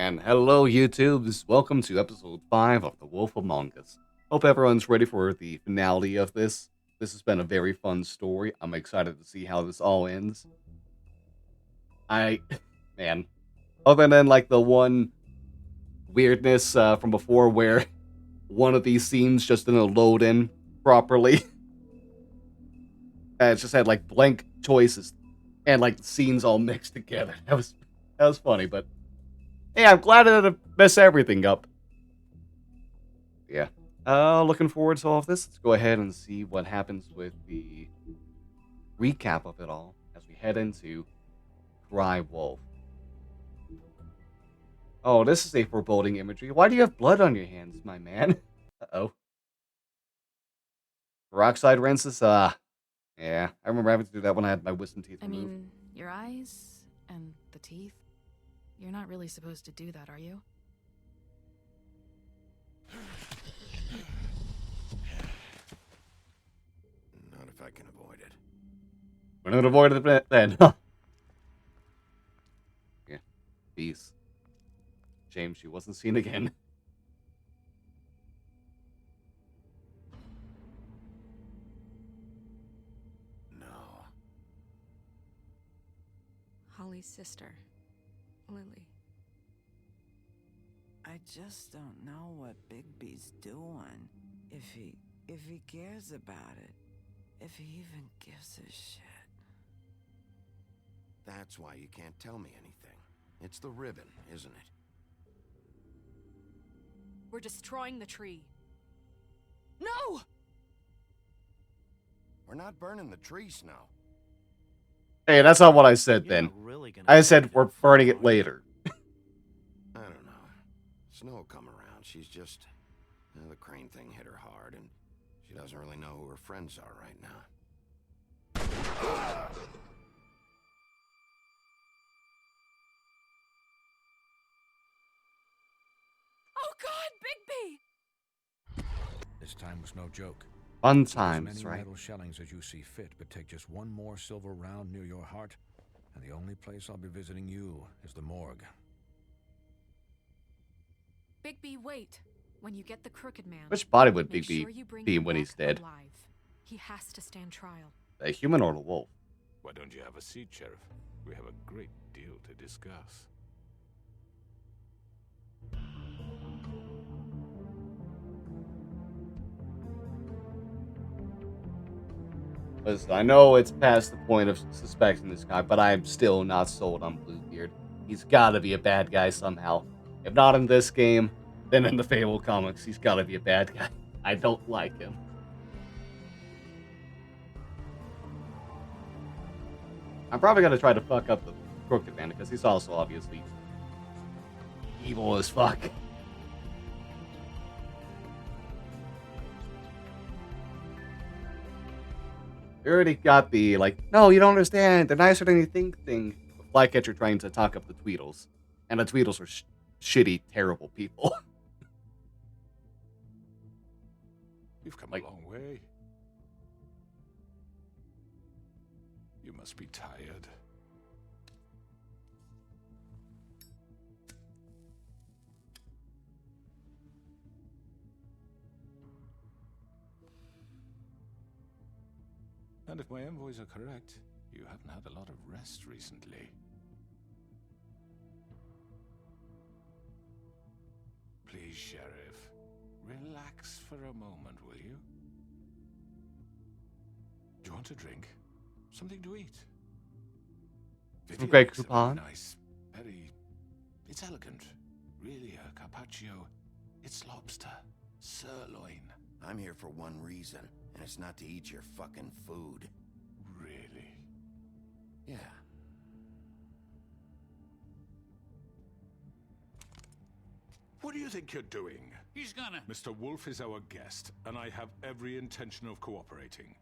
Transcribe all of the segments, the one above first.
And hello, YouTubes. Welcome to episode 5 of The Wolf Among Us. Hope everyone's ready for the finale of this. This has been a very fun story. I'm excited to see how this all ends. Man, other than like the one weirdness from before where one of these scenes just didn't load in properly. It just had like blank choices and like scenes all mixed together. That was funny, but yeah, I'm glad I didn't mess everything up. Yeah. Looking forward to all of this. Let's go ahead and see what happens with the recap of it all as we head into Cry Wolf. Oh, this is a foreboding imagery. Why do you have blood on your hands, my man? Uh-oh. Peroxide rinses? Yeah. I remember having to do that when I had my wisdom teeth removed. I mean, your eyes and the teeth. You're not really supposed to do that, are you? Not if I can avoid it. We're not avoiding it then. Yeah. Peace. Shame she wasn't seen again. No. Holly's sister, Lily. I just don't know what Bigby's doing. If he cares about it. If he even gives a shit. That's why you can't tell me anything. It's the ribbon, isn't it? We're destroying the tree. No! We're not burning the tree, Snow. Hey, that's not what I said then. I said we're burning it later. I don't know. Snow will come around. She's just... the crane thing hit her hard, and she doesn't really know who her friends are right now. Oh God, Bigby! This time was no joke. Fun Use times, as many right? metal shellings as you see fit, but take just one more silver round near your heart, and the only place I'll be visiting you is the morgue. Bigby, wait. When you get the Crooked Man, Which body would make Bigby sure you bring be him when back he's dead? alive. He has to stand trial. A human or a wolf? Why don't you have a seat, Sheriff? We have a great deal to discuss. Listen, I know it's past the point of suspecting this guy, but I'm still not sold on Bluebeard. He's gotta be a bad guy somehow. If not in this game, then in the Fable comics, he's gotta be a bad guy. I don't like him. I'm probably gonna try to fuck up the Crooked Man, because he's also obviously evil as fuck. We already got the, like, no, you don't understand, they're nicer than you think thing. With Flycatcher trying to talk up the Tweedles. And the Tweedles are shitty, terrible people. You've come Like- a long way. You must be tired. And if my envoys are correct, you haven't had a lot of rest recently. Please, Sheriff, relax for a moment, will you? Do you want a drink? Something to eat? Some great makes a very coupon. nice, it's elegant. Really, a carpaccio. It's lobster, sirloin. I'm here for one reason, and it's not to eat your fucking food. Really? Yeah. What do you think you're doing? He's gonna... Mr. Wolf is our guest, and I have every intention of cooperating.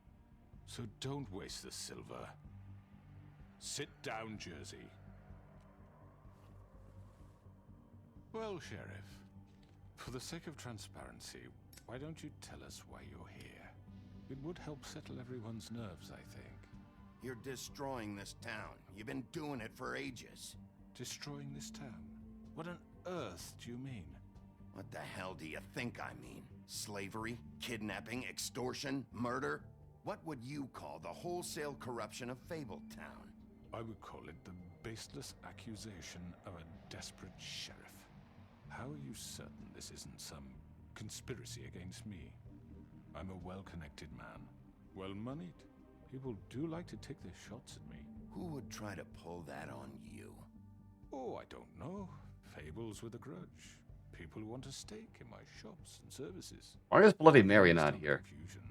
So don't waste the silver. Sit down, Jersey. Well, Sheriff, for the sake of transparency, why don't you tell us why you're here? It would help settle everyone's nerves, I think. You're destroying this town. You've been doing it for ages. Destroying this town? What on earth do you mean? What the hell do you think I mean? Slavery, kidnapping, extortion, murder? What would you call the wholesale corruption of Fabletown? I would call it the baseless accusation of a desperate sheriff. How are you certain this isn't some conspiracy against me? I'm a well-connected man, well-moneyed. People do like to take their shots at me. Who would try to pull that on you? Oh, I don't know. Fables with a grudge. People who want a stake in my shops and services. Why is Bloody Mary Please not don't here? Confusion,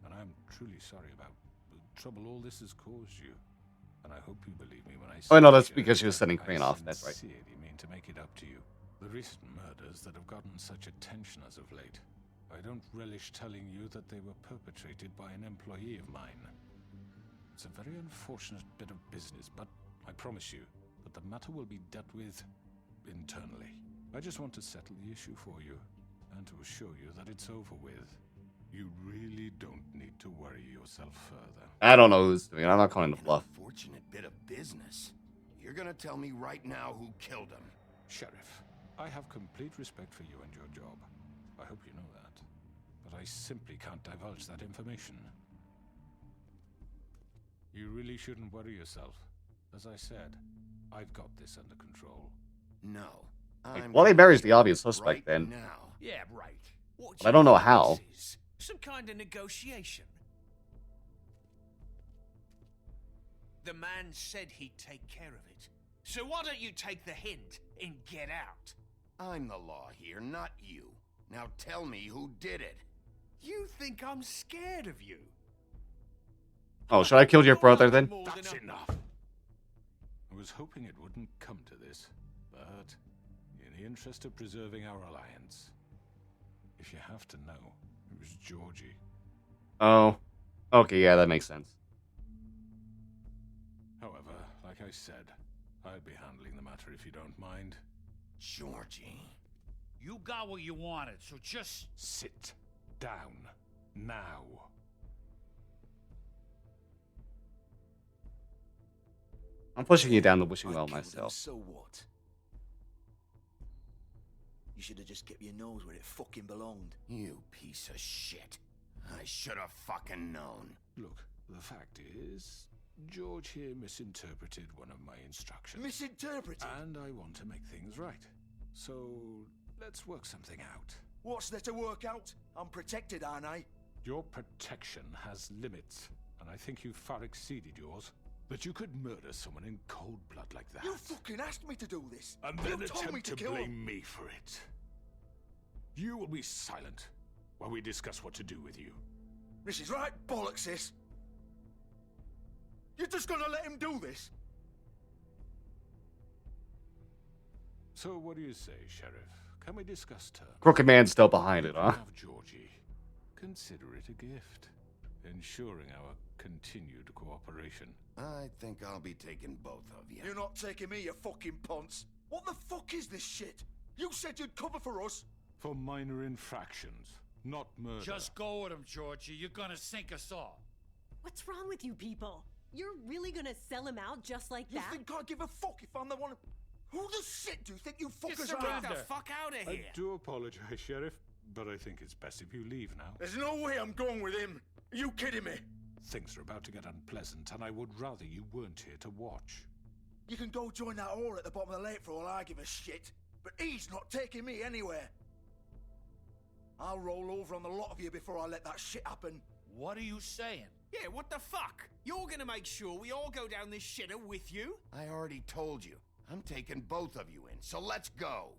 and I'm truly sorry about the trouble all this has caused you. And I hope you believe me when I say. Oh no, that's Sheriff, because she was sending I Crane off. That's right. sincerely mean to make it up to you. The recent murders that have gotten such attention as of late, I don't relish telling you that they were perpetrated by an employee of mine. It's a very unfortunate bit of business, but I promise you that the matter will be dealt with internally. I just want to settle the issue for you, and to assure you that it's over with. You really don't need to worry yourself further. I don't know who's doing it. I'm not calling the An bluff. unfortunate bit of business. You're gonna tell me right now who killed him. Sheriff, I have complete respect for you and your job. I hope you know that. But I simply can't divulge that information. You really shouldn't worry yourself. As I said, I've got this under control. No. Like, I'm Bloody gonna Mary's the kill obvious him suspect right then. now. Yeah, right. What But I don't know how. this is? Some kind of negotiation. The man said he'd take care of it. So why don't you take the hint and get out? I'm the law here, not you. Now tell me who did it. You think I'm scared of you? Oh, should I kill your brother then? More than That's a- enough! I was hoping it wouldn't come to this, but in the interest of preserving our alliance, if you have to know, it was Georgie. Oh. Okay, yeah, that makes sense. However, like I said, I'll be handling the matter if you don't mind. Georgie. You got what you wanted, so just... Sit down now. I'm pushing you down the wishing I well killed him, myself. so what? You should have just kept your nose where it fucking belonged. You piece of shit. I should have fucking known. Look, the fact is, George here misinterpreted one of my instructions. Misinterpreted? And I want to make things right. So, let's work something out. What's there to work out? I'm protected, aren't I? Your protection has limits, and I think you've far exceeded yours. That you could murder someone in cold blood like that. You fucking asked me to do this. And You then told me attempt to to kill blame him. me for it. You will be silent while we discuss what to do with you. This is right bollocks, this. You're just gonna let him do this? So what do you say, Sheriff? Can we discuss terms? Crooked Man's still behind it, huh? Have Georgie. Consider it a gift, ensuring our continued cooperation. I think I'll be taking both of you. You're not taking me, you fucking ponce. What the fuck is this shit? You said you'd cover for us. For minor infractions, not murder. Just go with him, Georgie. You're gonna sink us all. What's wrong with you people? You're really gonna sell him out just like You that? think I give a fuck if I'm the one? Who the shit do you think you fuckers Get are? the fuck out of I here. do apologize, Sheriff, but I think it's best if you leave now. There's no way I'm going with him. Are you kidding me? Things are about to get unpleasant, and I would rather you weren't here to watch. You can go join that whore at the bottom of the lake for all I give a shit. But he's not taking me anywhere. I'll roll over on the lot of you before I let that shit happen. What are you saying? Yeah, what the fuck? You're gonna make sure we all go down this shitter with you? I already told you. I'm taking both of you in, so let's go.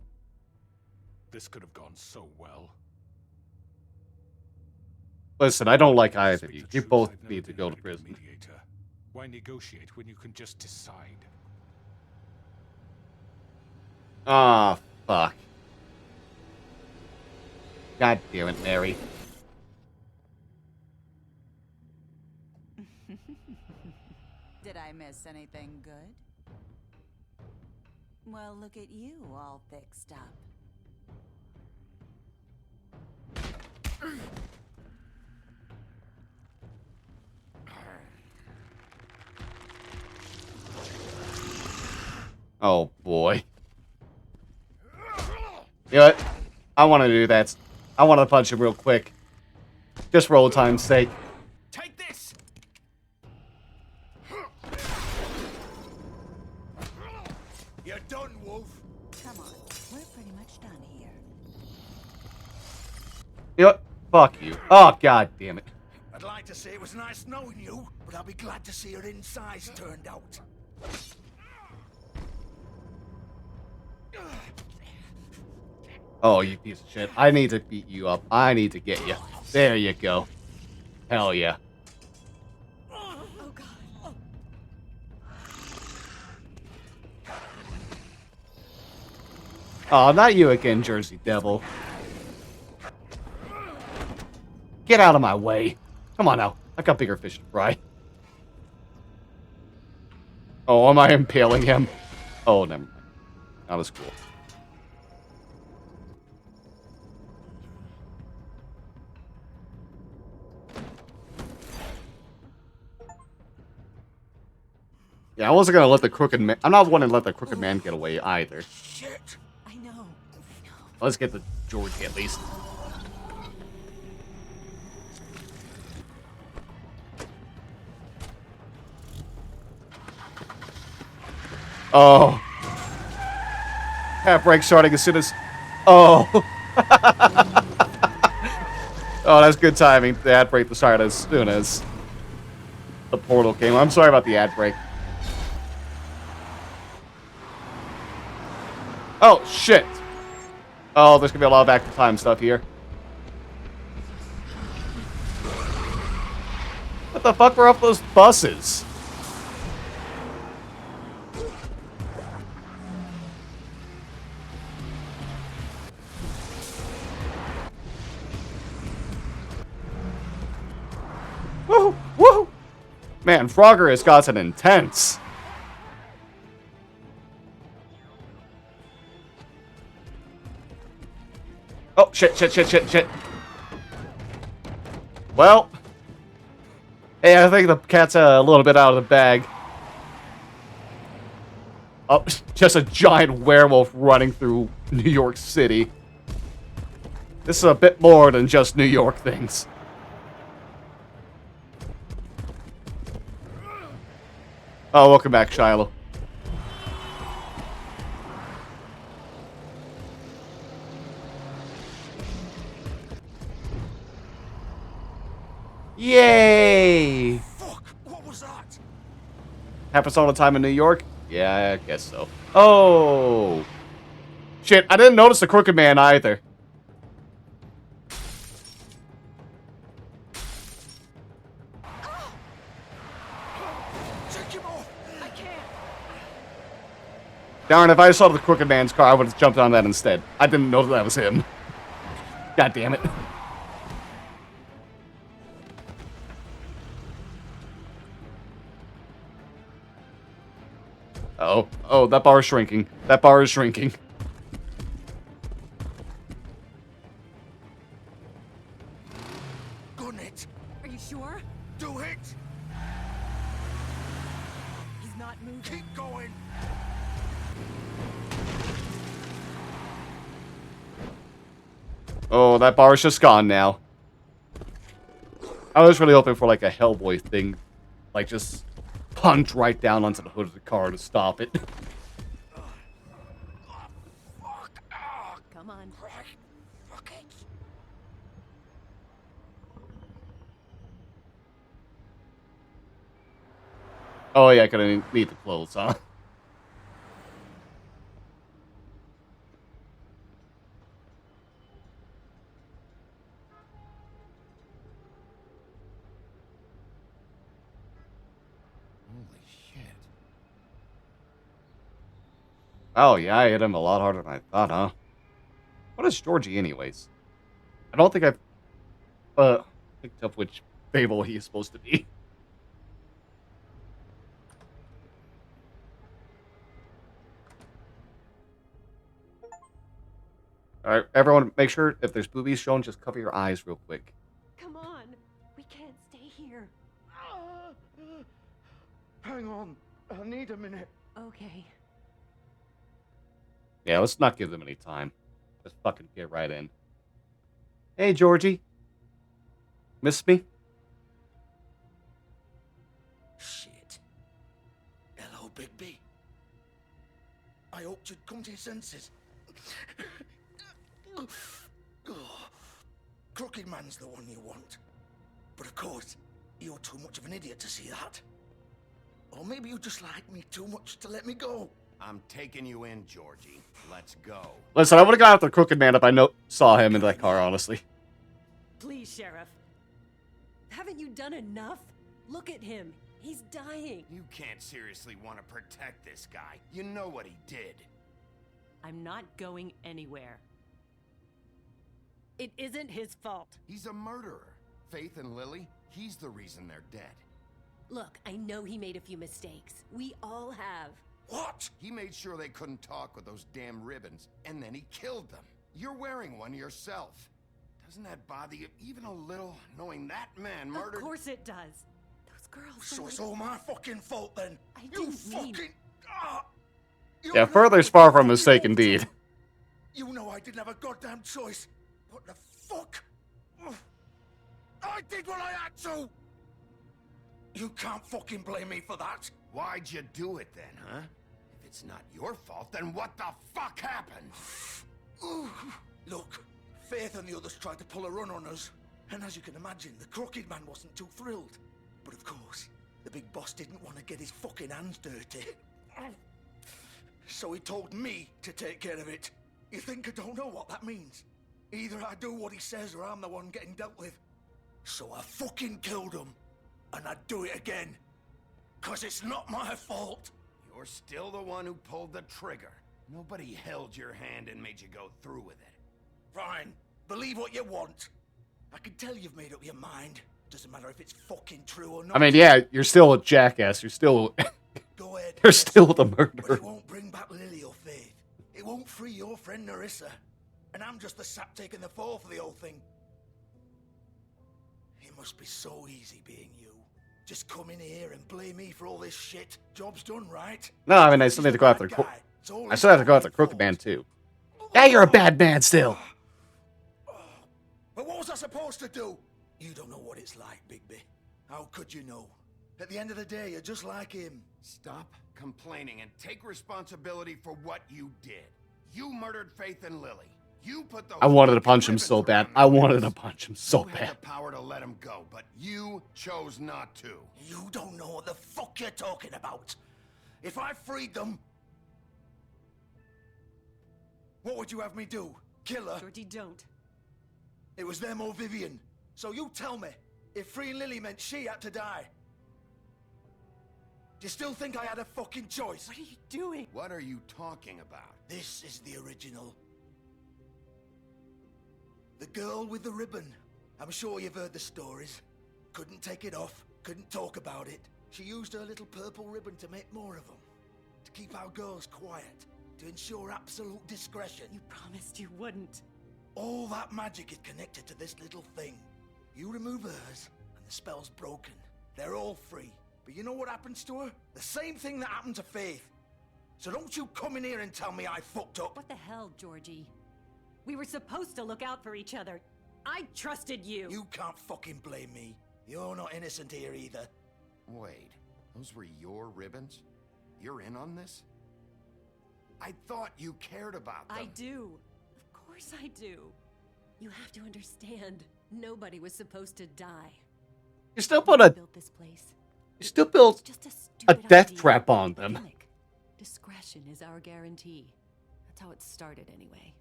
This could have gone so well. Listen, I don't like either of Speak you. the You truth, both I've never need to been go a to very good prison. mediator. Why negotiate when you can just decide? Ah, fuck. God damn it, Mary. Did I miss anything good? Well, look at you all fixed up. Oh boy. You know what? I want to do that. I want to punch him real quick. Just for old time's sake. Take this! You're done, Wolf. Come on, we're pretty much done here. You know what? Fuck you. Oh, god damn it. I'd like to say it was nice knowing you, but I'll be glad to see your insides turned out. Oh, you piece of shit. I need to beat you up. I need to get you. There you go. Hell yeah. Oh god. Oh, not you again, Jersey Devil. Get out of my way. Come on now. I've got bigger fish to fry. Oh, am I impaling him? Oh, never mind. Not as cool. Yeah, I wasn't gonna let the crooked man. I'm not wanting to let the crooked man get away either. Shit. I know. Let's get the Georgie at least. Oh. Half break starting as soon as. Oh. Oh, that's good timing. The ad break started as soon as the portal came. I'm sorry about the ad break. Oh, shit. Oh, there's gonna be a lot of active time stuff here. What the fuck were up those buses? Woo! Woo! Man, Frogger has gotten intense. Oh, shit, shit, shit, shit, shit. Well. Hey, I think the cat's a little bit out of the bag. Oh, just a giant werewolf running through New York City. This is a bit more than just New York things. Oh, welcome back, Shiloh. Yay! Fuck! What was that? Happens all the time in New York? Yeah, I guess so. Oh! Shit, I didn't notice the crooked man either. Take him off! I can't. Darn, if I saw the crooked man's car, I would have jumped on that instead. I didn't know that was him. God damn it. Oh, oh, that bar is shrinking. That bar is shrinking. Gun it! Are you sure? Do it! He's not moving. Keep going! Oh, that bar is just gone now. I was really hoping for like a Hellboy thing. Like just punch right down onto the hood of the car to stop it. Come on. Fuck it! Oh yeah, I couldn't need the clothes, huh? Holy shit. Oh yeah, I hit him a lot harder than I thought, huh? What is Georgie anyways? I don't think I've picked up which Fable he is supposed to be. Alright, everyone, make sure if there's boobies shown, just cover your eyes real quick. Come on. We can't stay here. Hang on. I need a minute. Okay. Yeah, let's not give them any time. Just fucking get right in. Hey, Georgie. Miss me? Shit. Hello, Bigby. I hoped you'd come to your senses. Crooked Man's the one you want. But of course, you're too much of an idiot to see that. Or maybe you just like me too much to let me go. I'm taking you in, Georgie. Let's go. Listen, I would have gone after Crooked Man if I saw him in that car, honestly. Please, Sheriff. Haven't you done enough? Look at him. He's dying. You can't seriously want to protect this guy. You know what he did. I'm not going anywhere. It isn't his fault. He's a murderer. Faith and Lily, he's the reason they're dead. Look, I know he made a few mistakes. We all have. What? He made sure they couldn't talk with those damn ribbons, and then he killed them. You're wearing one yourself. Doesn't that bother you even a little, knowing that man murdered... Of course it does. Those girls So were it's like... all my fucking fault then. I You didn't mean... fucking... You're Yeah, not further's the far from a fucking mistake fault. indeed. You know I didn't have a goddamn choice. What the fuck? I did what I had to! You can't fucking blame me for that. Why'd you do it then, huh? If it's not your fault, then what the fuck happened? Look, Faith and the others tried to pull a run on us. And as you can imagine, the Crooked Man wasn't too thrilled. But of course, the big boss didn't want to get his fucking hands dirty. So he told me to take care of it. You think I don't know what that means? Either I do what he says or I'm the one getting dealt with. So I fucking killed him. And I'd do it again. 'Cause it's not my fault. You're still the one who pulled the trigger. Nobody held your hand and made you go through with it. Fine. Believe what you want. I can tell you've made up your mind. Doesn't matter if it's fucking true or not. I mean, yeah, you're still a jackass. You're still... Go ahead. You're still the But murderer. it won't bring back Lily or Faith. It won't free your friend Narissa. And I'm just the sap taking the fall for the whole thing. It must be so easy being you. Just come in here and blame me for all this shit. Job's done, right? No, I mean, I still need to go after... I still have to go after Crooked Man, too. Yeah, you're a bad man still. But what was I supposed to do? You don't know what it's like, Bigby. How could you know? At the end of the day, you're just like him. Stop complaining and take responsibility for what you did. You murdered Faith and Lily. You put those I wanted to fucking punch him ribbons so bad. around I their wanted to necks. punch him so You had bad. the power to let him go, but you chose not to. You don't know what the fuck you're talking about. If I freed them... What would you have me do? Kill her? Georgie, don't. It was them or Vivian. So you tell me, if freeing Lily meant she had to die, do you still think I had a fucking choice? What are you doing? What are you talking about? This is the original. The girl with the ribbon. I'm sure you've heard the stories. Couldn't take it off, couldn't talk about it. She used her little purple ribbon to make more of them. To keep our girls quiet. To ensure absolute discretion. You promised you wouldn't. All that magic is connected to this little thing. You remove hers, and the spell's broken. They're all free. But you know what happens to her? The same thing that happened to Faith. So don't you come in here and tell me I fucked up. What the hell, Georgie? We were supposed to look out for each other. I trusted you. You can't fucking blame me. You're not innocent here either. Wait, those were your ribbons? You're in on this? I thought you cared about them. I do. Of course I do. You have to understand. Nobody was supposed to die. You still put a... Built this place. You still built Just a stupid death idea. trap on them. Panic. Discretion is our guarantee. That's how it started anyway.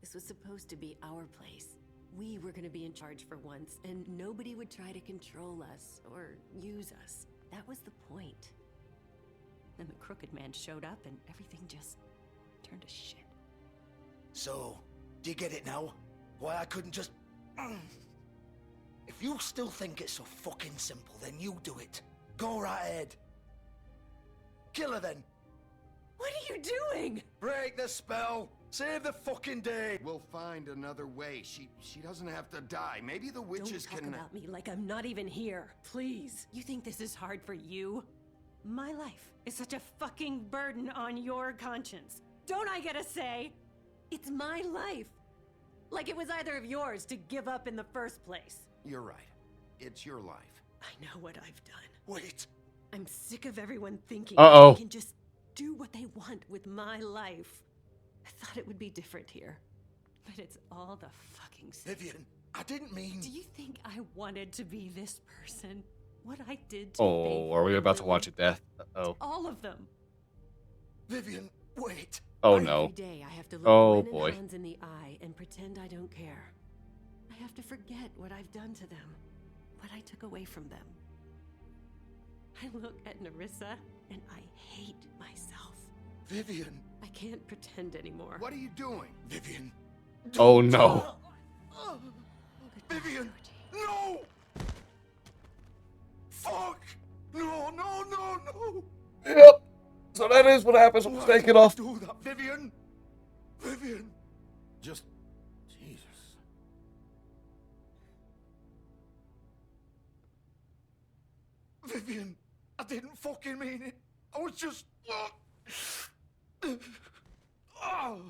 This was supposed to be our place. We were going to be in charge for once, and nobody would try to control us or use us. That was the point. Then the Crooked Man showed up, and everything just turned to shit. So, do you get it now? Why I couldn't just... If you still think it's so fucking simple, then you do it. Go right ahead. Kill her then. What are you doing? Break the spell. Save the fucking day. We'll find another way. She doesn't have to die. Maybe the witches Don't talk can... about me like I'm not even here. Please. You think this is hard for you? My life is such a fucking burden on your conscience. Don't I get a say? It's my life. Like it was either of yours to give up in the first place. You're right. It's your life. I know what I've done. Wait. I'm sick of everyone thinking Uh-oh. they can just do what they want with my life. I thought it would be different here. But it's all the fucking same. Vivian, I didn't mean... Do you think I wanted to be this person? What I did to Oh, Faith are we and about to Lily? watch a death? Uh-oh. All of them. Vivian, wait. Oh, no. Every day I have to look Oh, Gwen boy. and Hans in the eye and pretend I don't care. I have to forget what I've done to them, what I took away from them. I look at Nerissa and I hate myself. Vivian. I can't pretend anymore. What are you doing? Vivian. Oh, no. Vivian, no! Fuck! No, no, no, no! Yep. So that is what happens when we take it off. Do that, Vivian! Vivian! Just... Jesus. Vivian, I didn't fucking mean it. I was just... Oh.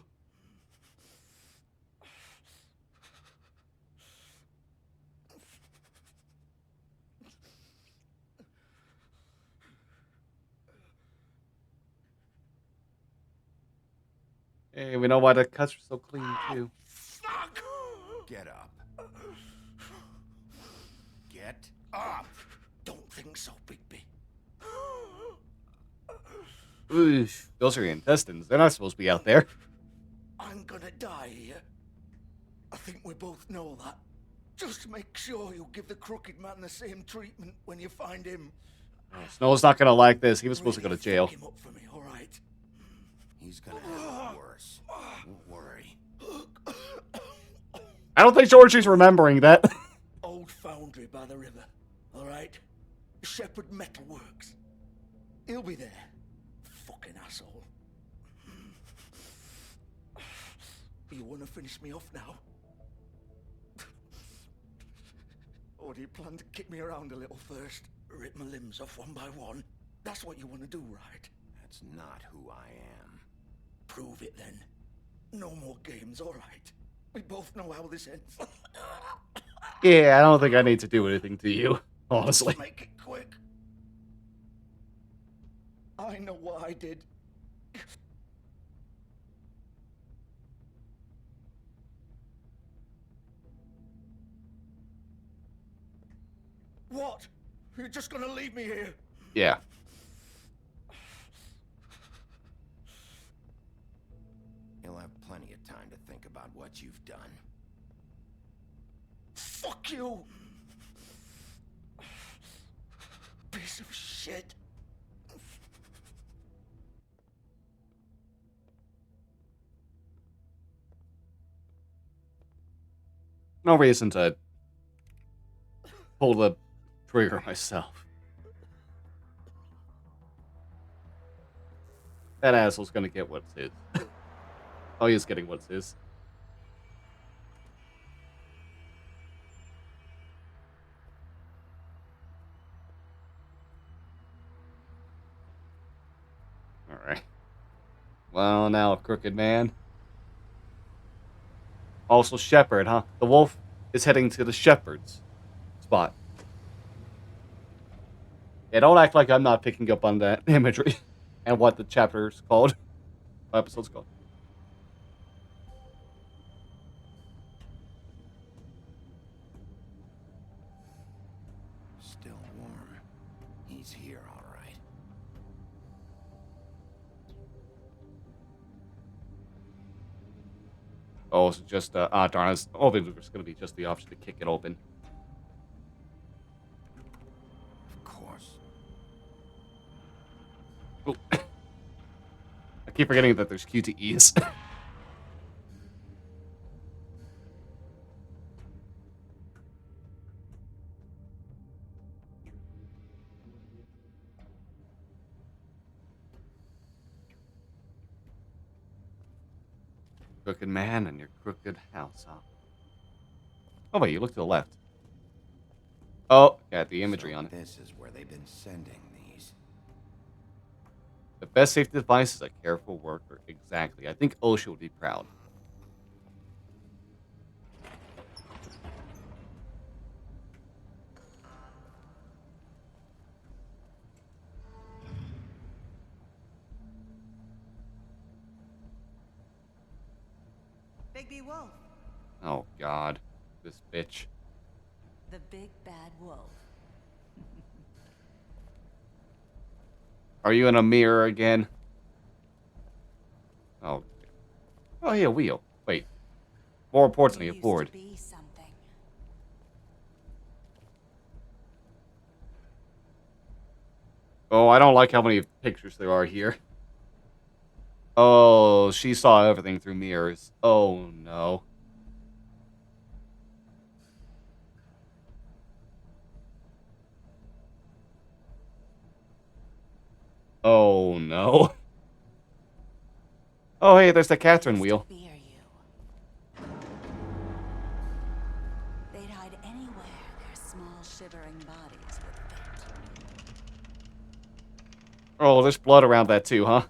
Hey, we know why the cuts are so clean, too. Fuck! Get up. Get up! Don't think so, Bigby. Oof. Those are your intestines. They're not supposed to be out there. I'm gonna die here. I think we both know that. Just make sure you give the crooked man the same treatment when you find him. Snow's not gonna like this. He was supposed to go to jail. Fuck him up for me, all right? He's gonna have it worse. Don't worry. I don't think Georgie's remembering that. Old foundry by the river, all right? Shepherd Metalworks. He'll be there. Fucking asshole. You want to finish me off now? Or do you plan to kick me around a little first? Rip my limbs off one by one? That's what you want to do, right? That's not who I am. Prove it then. No more games, all right? We both know how this ends. Yeah, I don't think I need to do anything to you, honestly. Just make it quick. I know what I did. What? You're just gonna leave me here? Yeah. You'll have plenty of time to think about what you've done. Fuck you! Piece of shit. No reason to pull the trigger myself. That asshole's gonna get what's his. Oh, he's getting what's his. Alright. Well, now, crooked man. Also, shepherd, huh? The wolf is heading to the shepherd's spot. Yeah, don't act like I'm not picking up on that imagery and what the chapter's called. What episode's called. Still warm. He's here, all right. Oh, it's just, darn, it's only there's going to be just the option to kick it open. Of course. Oh. I keep forgetting that there's QTEs. Crooked man and your crooked house, huh? Oh, wait, you look to the left. Oh, got the imagery on it. This is where they've been sending these. The best safety device is a careful worker. Exactly. I think OSHA would be proud. Bigby Wolf. Oh, God. This bitch. The big bad wolf. Are you in a mirror again? Oh. Oh, yeah, wheel. Wait. More importantly, a board. Be something. Oh, I don't like how many pictures there are here. Oh, she saw everything through mirrors. Oh, no. Oh, no. Oh, hey, there's the Catherine wheel. They'd hide anywhere their small, shivering bodies would fit. Oh, there's blood around that too, huh?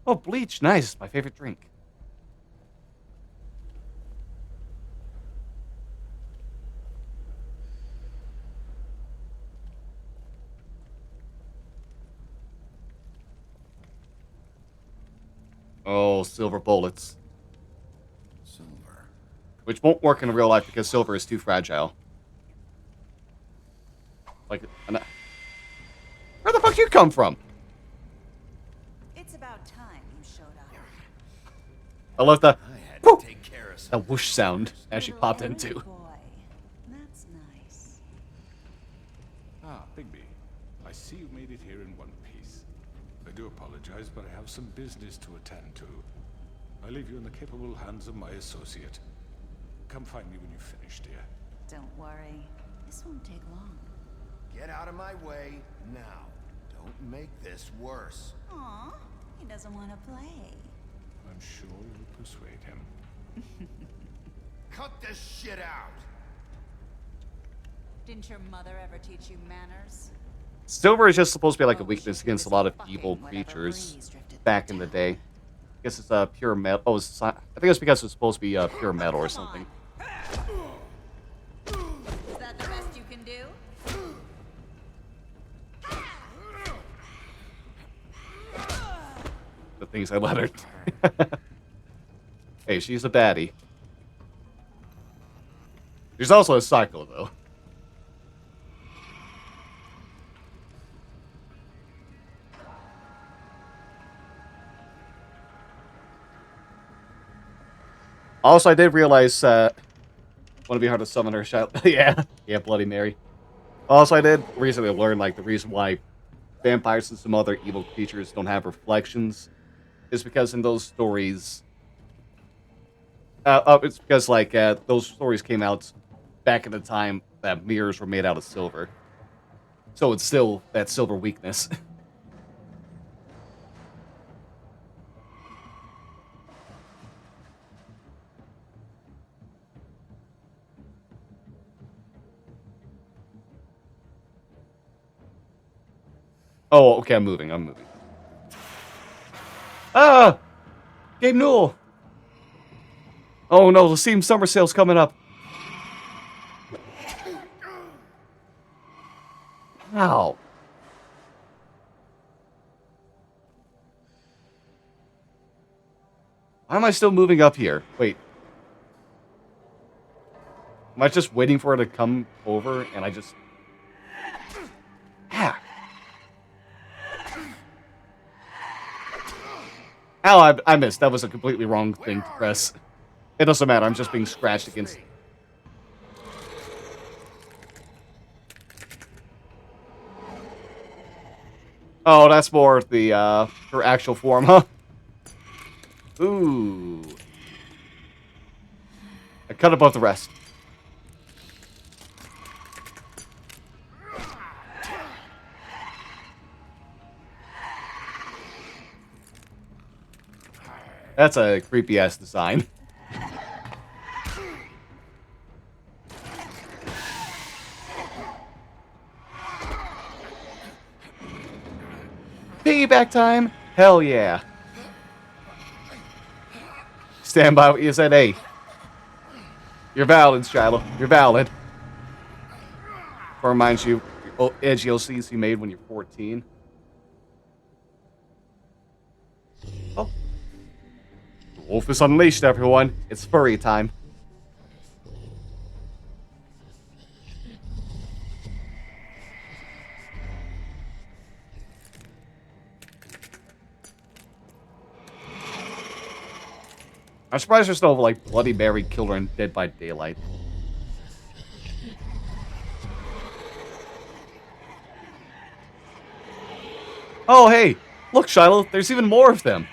Oh, bleach. Nice. My favorite drink. Oh, silver bullets. Silver. Which won't work in real life because silver is too fragile. Like, where the fuck you come from? It's about time you showed up. I love the I had to take care of that whoosh sound as she popped in too. Boy, that's nice. Ah, Bigby. I see you made it here in one piece. I do apologize, but I have some business to attend to. I leave you in the capable hands of my associate. Come find me when you've finished, dear. Don't worry. This won't take long. Get out of my way now. Don't make this worse. Aw, he doesn't want to play. I'm sure you'll persuade him. Cut this shit out! Didn't your mother ever teach you manners? Silver is just supposed to be like a weakness against a lot of evil creatures back in the day. I guess it's pure metal. Oh, I think it's because it's supposed to be pure metal or something. Is that the best you can do? The things I let her. Hey, she's a baddie. There's also a cycle, though. Also, I did realize, want to be hard to summon her shout. Yeah, Bloody Mary. Also, I did recently learn, like, the reason why vampires and some other evil creatures don't have reflections is because in those stories, it's because, like, those stories came out back in the time that mirrors were made out of silver. So it's still that silver weakness. Oh, okay, I'm moving. Ah! Gabe Newell! Oh no, the Steam Summer Sale's coming up. Ow. Why am I still moving up here? Wait. Am I just waiting for her to come over and I just... Ah. Ow, I missed. That was a completely wrong thing to press. It doesn't matter, I'm just being scratched against... Oh, that's more the, her actual form, huh? Ooh. I cut above the rest. That's a creepy-ass design. Piggyback time? Hell yeah. Stand by what you said, hey. You're valid, Shiloh. You're valid. Reminds you, edgy OCs you made when you're 14. Oh. Wolf is unleashed, everyone. It's furry time. I'm surprised there's no, like, Bloody Mary Killer and Dead by Daylight. Oh, hey! Look, Shiloh, there's even more of them!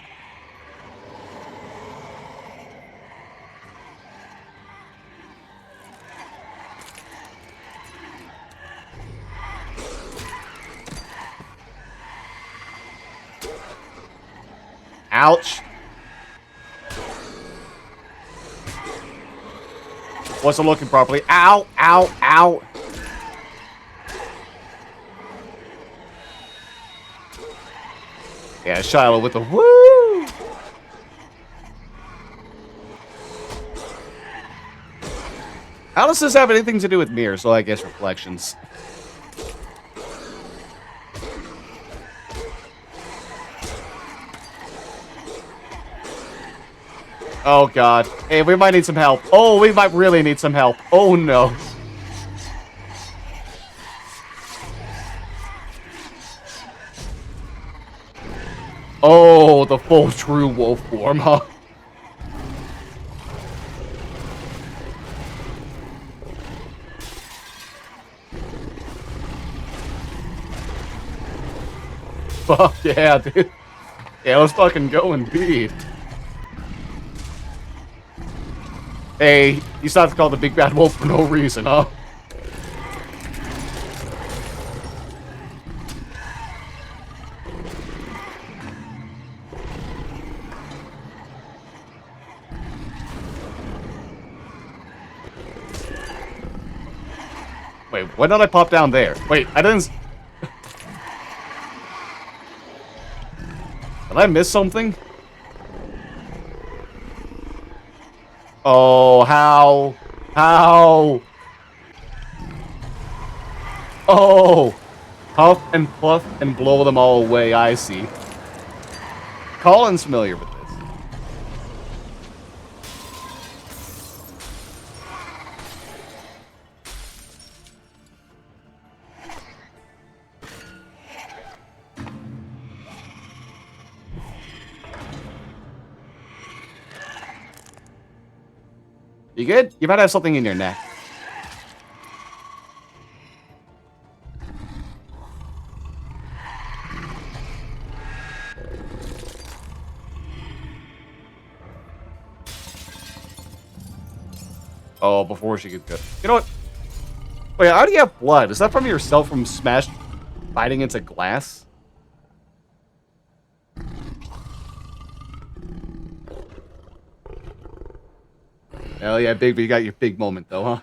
Ouch! Wasn't looking properly. Ow! Ow! Ow! Yeah, Shiloh with the woo! How does this have anything to do with mirrors? Well, I guess reflections. Oh, God. Hey, we might need some help. Oh, we might really need some help. Oh, no. Oh, the full true wolf form, huh? Fuck yeah, dude. Yeah, let's fucking go indeed. Hey, he's not called the Big Bad Wolf for no reason, huh? Wait, when did I pop down there? Wait, I didn't... Did I miss something? Oh, how? How? Oh! Huff and puff and blow them all away, I see. Colin's familiar with this. You good? You might have something in your neck. Oh, before she could go. You know what? Wait, how do you have blood? Is that from yourself from smash biting into glass? Hell yeah, Bigby, you got your big moment though, huh?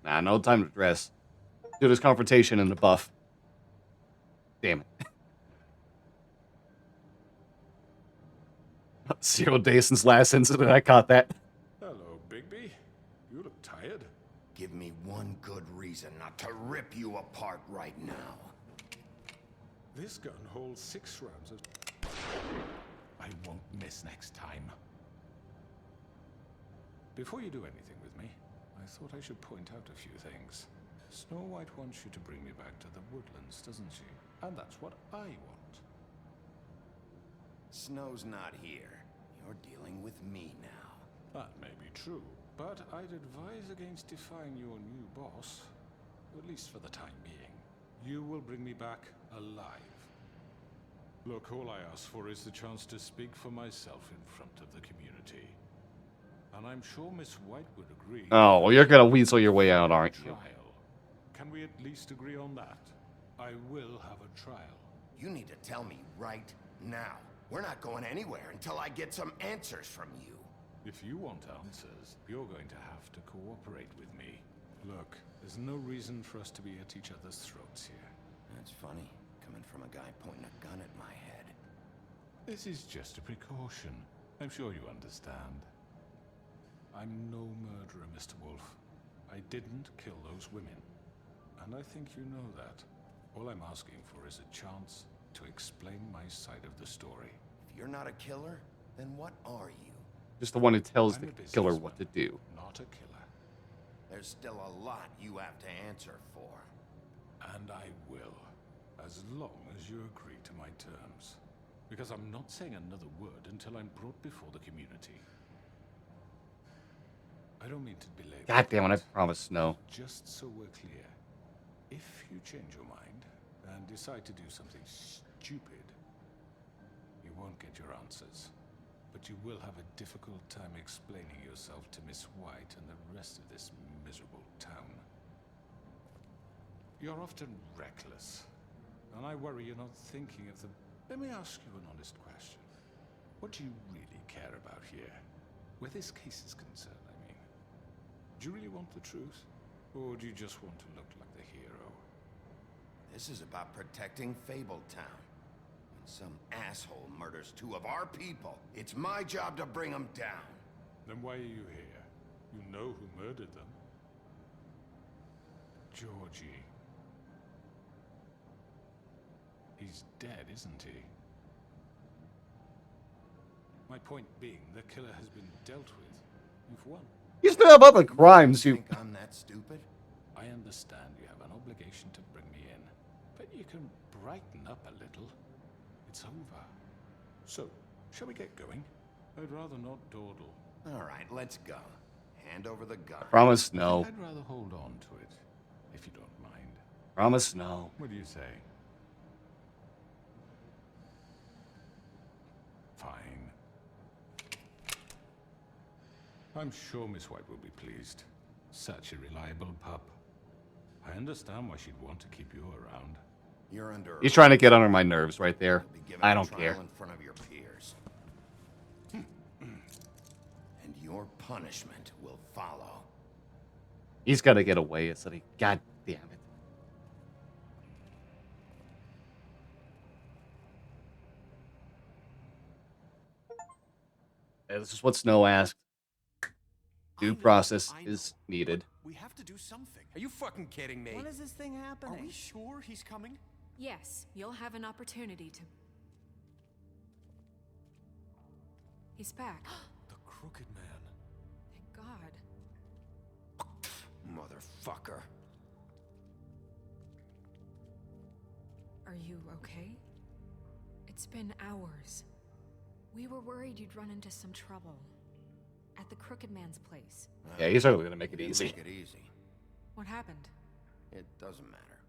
Nah, no time to dress. Do this confrontation in the buff. Damn it. 0 days since last incident, I caught that. Hello, Bigby. You look tired. Give me one good reason not to rip you apart right now. This gun holds 6 rounds of... I won't miss next time. Before you do anything with me, I thought I should point out a few things. Snow White wants you to bring me back to the woodlands, doesn't she? And that's what I want. Snow's not here. You're dealing with me now. That may be true, but I'd advise against defying your new boss, at least for the time being. You will bring me back alive. Look, all I ask for is the chance to speak for myself in front of the community. And I'm sure Miss White would agree. Oh, well, you're gonna weasel your way out, aren't you? Trial. Can we at least agree on that? I will have a trial. You need to tell me right now. We're not going anywhere until I get some answers from you. If you want answers, you're going to have to cooperate with me. Look, there's no reason for us to be at each other's throats here. That's funny, coming from a guy pointing a gun at my head. This is just a precaution. I'm sure you understand. I'm no murderer, Mr. Wolf. I didn't kill those women. And I think you know that. All I'm asking for is a chance to explain my side of the story. If you're not a killer, then what are you? Just the one who tells I'm the a killer businessman, what to do. not a killer. There's still a lot you have to answer for. And I will, as long as you agree to my terms. Because I'm not saying another word until I'm brought before the community. I don't mean to belabor. God damn it, I it. promise no. Just so we're clear, if you change your mind and decide to do something stupid, you won't get your answers. But you will have a difficult time explaining yourself to Miss White and the rest of this miserable town. You're often reckless, and I worry you're not thinking of the... Let me ask you an honest question. What do you really care about here? Where this case is concerned, I mean. Do you really want the truth? Or do you just want to look like the hero? This is about protecting Fabletown. When some asshole murders 2 of our people, it's my job to bring them down. Then why are you here? You know who murdered them. Georgie. He's dead, isn't he? My point being, the killer has been dealt with. You've won. You still have other crimes, you... Think I'm that stupid? I understand you have an obligation to bring me in, but you can brighten up a little. It's over. So, shall we get going? I'd rather not dawdle. All right, let's go. Hand over the gun. Promise no. I'd rather hold on to it, if you don't mind. Promise no. What do you say? Fine. I'm sure Miss White will be pleased. Such a reliable pup. I understand why she'd want to keep you around. You're under... He's trying to get under my nerves right there. You'll be given I a don't trial care. in front of your peers. And your punishment will follow. He's got to get away. It's like, God damn it. This is what Snow asked. Due process is needed. We have to do something. Are you fucking kidding me? When is this thing happening? Are we sure he's coming? Yes, you'll have an opportunity to... He's back. The Crooked Man. Thank God. Motherfucker. Are you okay? It's been hours. We were worried you'd run into some trouble. At the Crooked Man's place. Yeah, he's certainly gonna make it easy. Make it easy. What happened? It doesn't matter.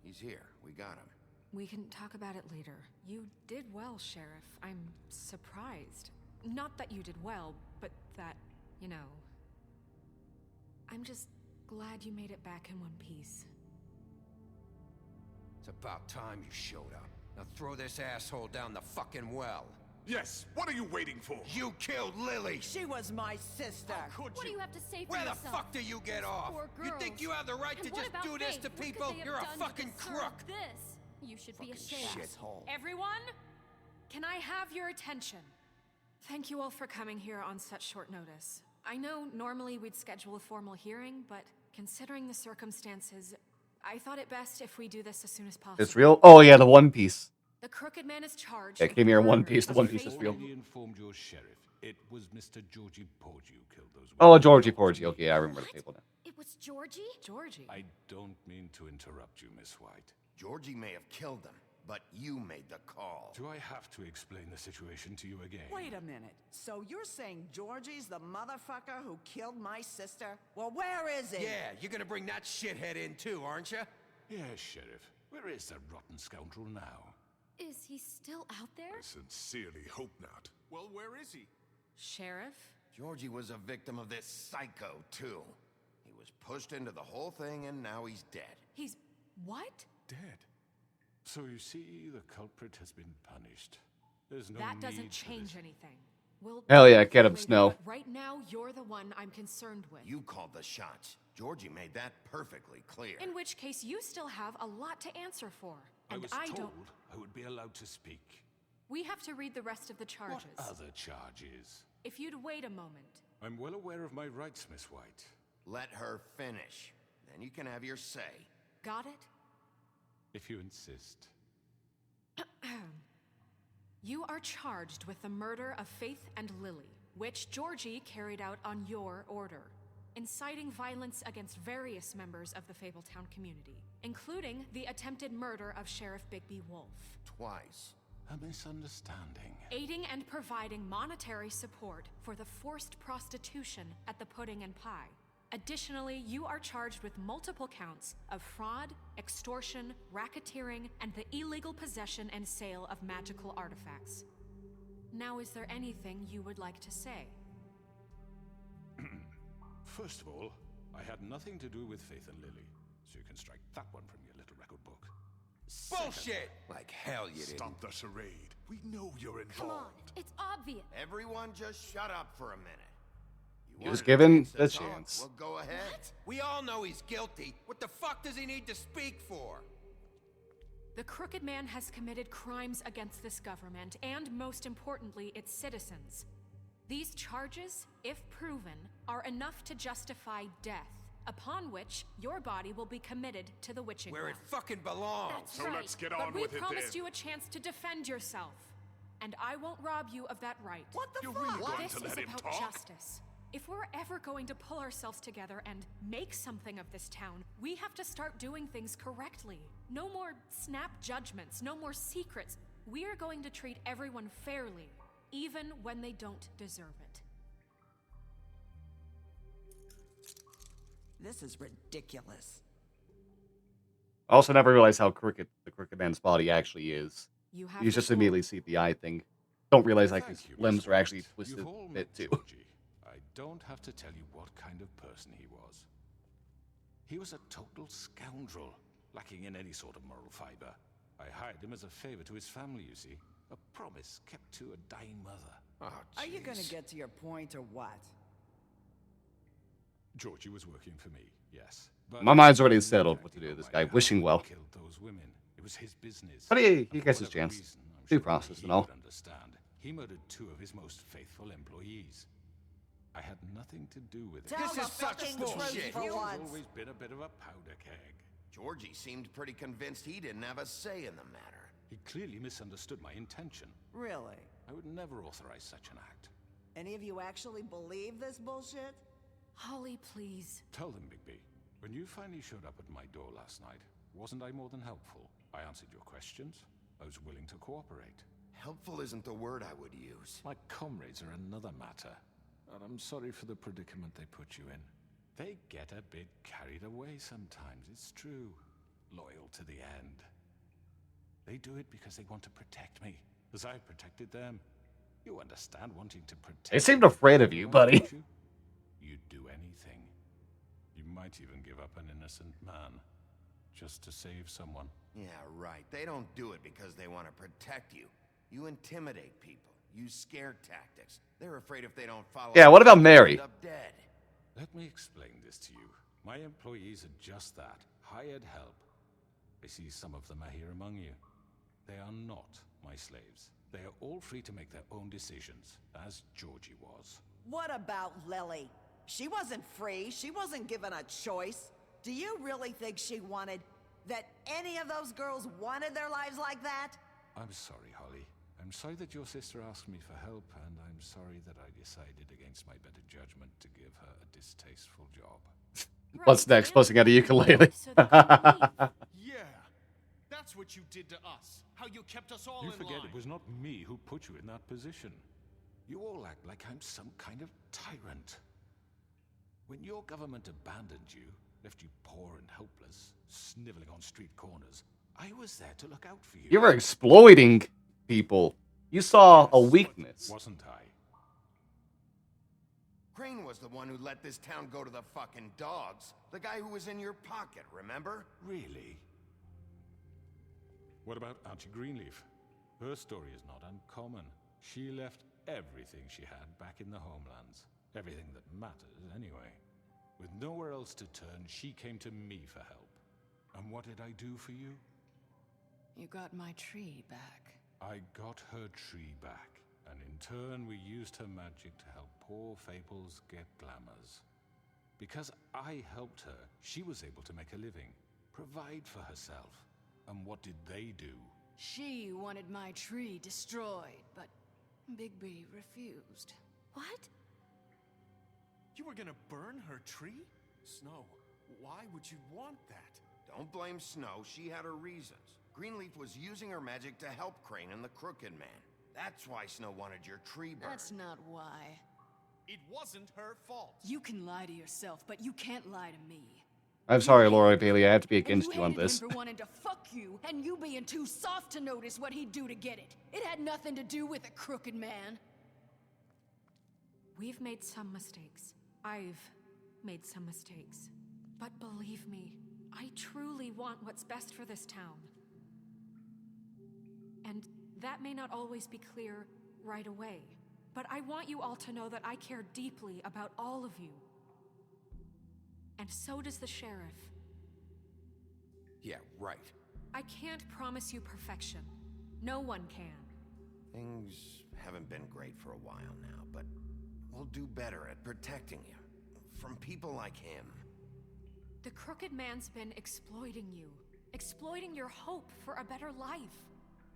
He's here. We got him. We can talk about it later. You did well, Sheriff. I'm surprised. Not that you did well, but that, you know... I'm just glad you made it back in one piece. It's about time you showed up. Now throw this asshole down the fucking well. Yes, what are you waiting for? You killed Lily! She was my sister. Could What do you? you have to say for Where the yourself? fuck do you get off? Poor You girls. think you have the right And to what just about do this Faith? to What could people? they have You're a done to fucking deserve crook! This. You should be ashamed. Shithole. Everyone, can I have your attention? Thank you all for coming here on such short notice. I know normally we'd schedule a formal hearing, but considering the circumstances, I thought it best if we do this as soon as possible. It's real? Oh, yeah, the One Piece. The Crooked Man is charged. Yeah, it came here in One Piece. The One Piece is I've real. already informed your sheriff. It was Mr. Georgie Porgy who killed those women. Oh, Georgie Porgy. Okay, I remember the table now. It was Georgie? Georgie. I don't mean to interrupt you, Miss White. Georgie may have killed them, but you made the call. Do I have to explain the situation to you again? Wait a minute. So you're saying Georgie's the motherfucker who killed my sister? Well, where is he? Yeah, you're gonna bring that shithead in too, aren't you? Yes, Sheriff. Where is that rotten scoundrel now? Is he still out there? I sincerely hope not. Well, where is he? Sheriff? Georgie was a victim of this psycho, too. He was pushed into the whole thing, and now he's dead. He's... what? Dead. So you see, the culprit has been punished. There's no That need doesn't for change this. anything. We'll Hell yeah, get him, later, Snow. but right now, you're the one I'm concerned with. You called the shots. Georgie made that perfectly clear. In which case, you still have a lot to answer for. And was I told don't... I would be allowed to speak. We have to read the rest of the charges. What other charges? If you'd wait a moment. I'm well aware of my rights, Miss White. Let her finish. Then you can have your say. Got it? If you insist. You are charged with the murder of Faith and Lily, which Georgie carried out on your order, inciting violence against various members of the Fabletown community, including the attempted murder of Sheriff Bigby Wolf. Twice. A misunderstanding. Aiding and providing monetary support for the forced prostitution at the Pudding and Pie. Additionally, you are charged with multiple counts of fraud, extortion, racketeering, and the illegal possession and sale of magical artifacts. Now, is there anything you would like to say? First of all, I had nothing to do with Faith and Lily, so you can strike that one from your little record book. Bullshit! Like hell you didn't. Stop the charade. We know you're involved. Come on, it's obvious. Everyone just shut up for a minute. He was given the talk, chance. Well, go ahead. We all know he's guilty. What the fuck does he need to speak for? The Crooked Man has committed crimes against this government and, most importantly, its citizens. These charges, if proven, are enough to justify death, upon which your body will be committed to the witching Where well. it fucking belongs. That's So right. let's get but on we with it promised then. you a chance to defend yourself, and I won't rob you of that right. What the You're fuck? really going This to is let him about talk? justice. If we're ever going to pull ourselves together and make something of this town, we have to start doing things correctly. No more snap judgments, no more secrets. We are going to treat everyone fairly, even when they don't deserve it. This is ridiculous. I also never realized how crooked the Crooked Man's body actually is. You have You the just floor. immediately see the eye thing. Don't realize like Thank his you, limbs Miss are actually White. twisted You've all a met bit too. Georgie. I don't have to tell you what kind of person he was. He was a total scoundrel, lacking in any sort of moral fiber. I hired him as a favor to his family, you see. A promise kept to a dying mother. Oh, Are you gonna jeez. get to your point or what? Georgie was working for me, yes. But My mind's already he settled knew what to do. exactly This why guy I wishing well. killed those women. It was his business. But he And for gets his whatever chance. reason, I'm Due sure process he and all. would understand. He murdered 2 of his most faithful employees. I had nothing to do with it. Tell This the is such fucking bullshit. truth for He's once. always been a bit of a powder keg. Georgie seemed pretty convinced he didn't have a say in the matter. He clearly misunderstood my intention. Really? I would never authorize such an act. Any of you actually believe this bullshit? Holly, please. Tell them, Bigby. When you finally showed up at my door last night, wasn't I more than helpful? I answered your questions. I was willing to cooperate. Helpful isn't the word I would use. My comrades are another matter. And I'm sorry for the predicament they put you in. They get a bit carried away sometimes, it's true. Loyal to the end. They do it because they want to protect me, as I've protected them. You understand wanting to protect They seemed me, afraid of you, buddy. don't you? You'd do anything. You might even give up an innocent man, just to save someone. Yeah, right. They don't do it because they want to protect you. You intimidate people. Use scare tactics. They're afraid if they don't follow. Yeah, what about Mary? End up dead. Let me explain this to you. My employees are just that, hired help. I see some of them are here among you. They are not my slaves. They are all free to make their own decisions, as Georgie was. What about Lily? She wasn't free. She wasn't given a choice. Do you really think she wanted... that any of those girls wanted their lives like that? I'm sorry, Holly. I'm sorry that your sister asked me for help, and I'm sorry that I decided against my better judgment to give her a distasteful job. What's next? Busting out a ukulele. So they can leave. Yeah, that's what you did to us. How you kept us all You in forget line. it was not me who put you in that position. You all act like I'm some kind of tyrant. When your government abandoned you, left you poor and helpless, sniveling on street corners, I was there to look out for you. You were exploiting people. You saw a Yes, weakness. wasn't I? Crane was the one who let this town go to the fucking dogs. The guy who was in your pocket, remember? Really? What about Auntie Greenleaf? Her story is not uncommon. She left everything she had back in the homelands. Everything that matters, anyway. With nowhere else to turn, she came to me for help. And what did I do for you? You got my tree back. I got her tree back, and in turn we used her magic to help poor Fables get glamours. Because I helped her, she was able to make a living, provide for herself. And what did they do? She wanted my tree destroyed, but Bigby refused. What? You were gonna burn her tree? Snow, why would you want that? Don't blame Snow, she had her reasons. Greenleaf was using her magic to help Crane and the Crooked Man. That's why Snow wanted your tree burned. That's not why. It wasn't her fault. You can lie to yourself, but you can't lie to me. I'm sorry, Laura Bailey. I have to be And against you on hated this. him for wanting to fuck you, and you being too soft to notice what he'd do to get it. It had nothing to do with a crooked man. We've made some mistakes. I've made some mistakes. But believe me, I truly want what's best for this town. And that may not always be clear right away. But I want you all to know that I care deeply about all of you. And so does the sheriff. Yeah, right. I can't promise you perfection. No one can. Things haven't been great for a while now, but we'll do better at protecting you. From people like him. The Crooked Man's been exploiting you. Exploiting your hope for a better life.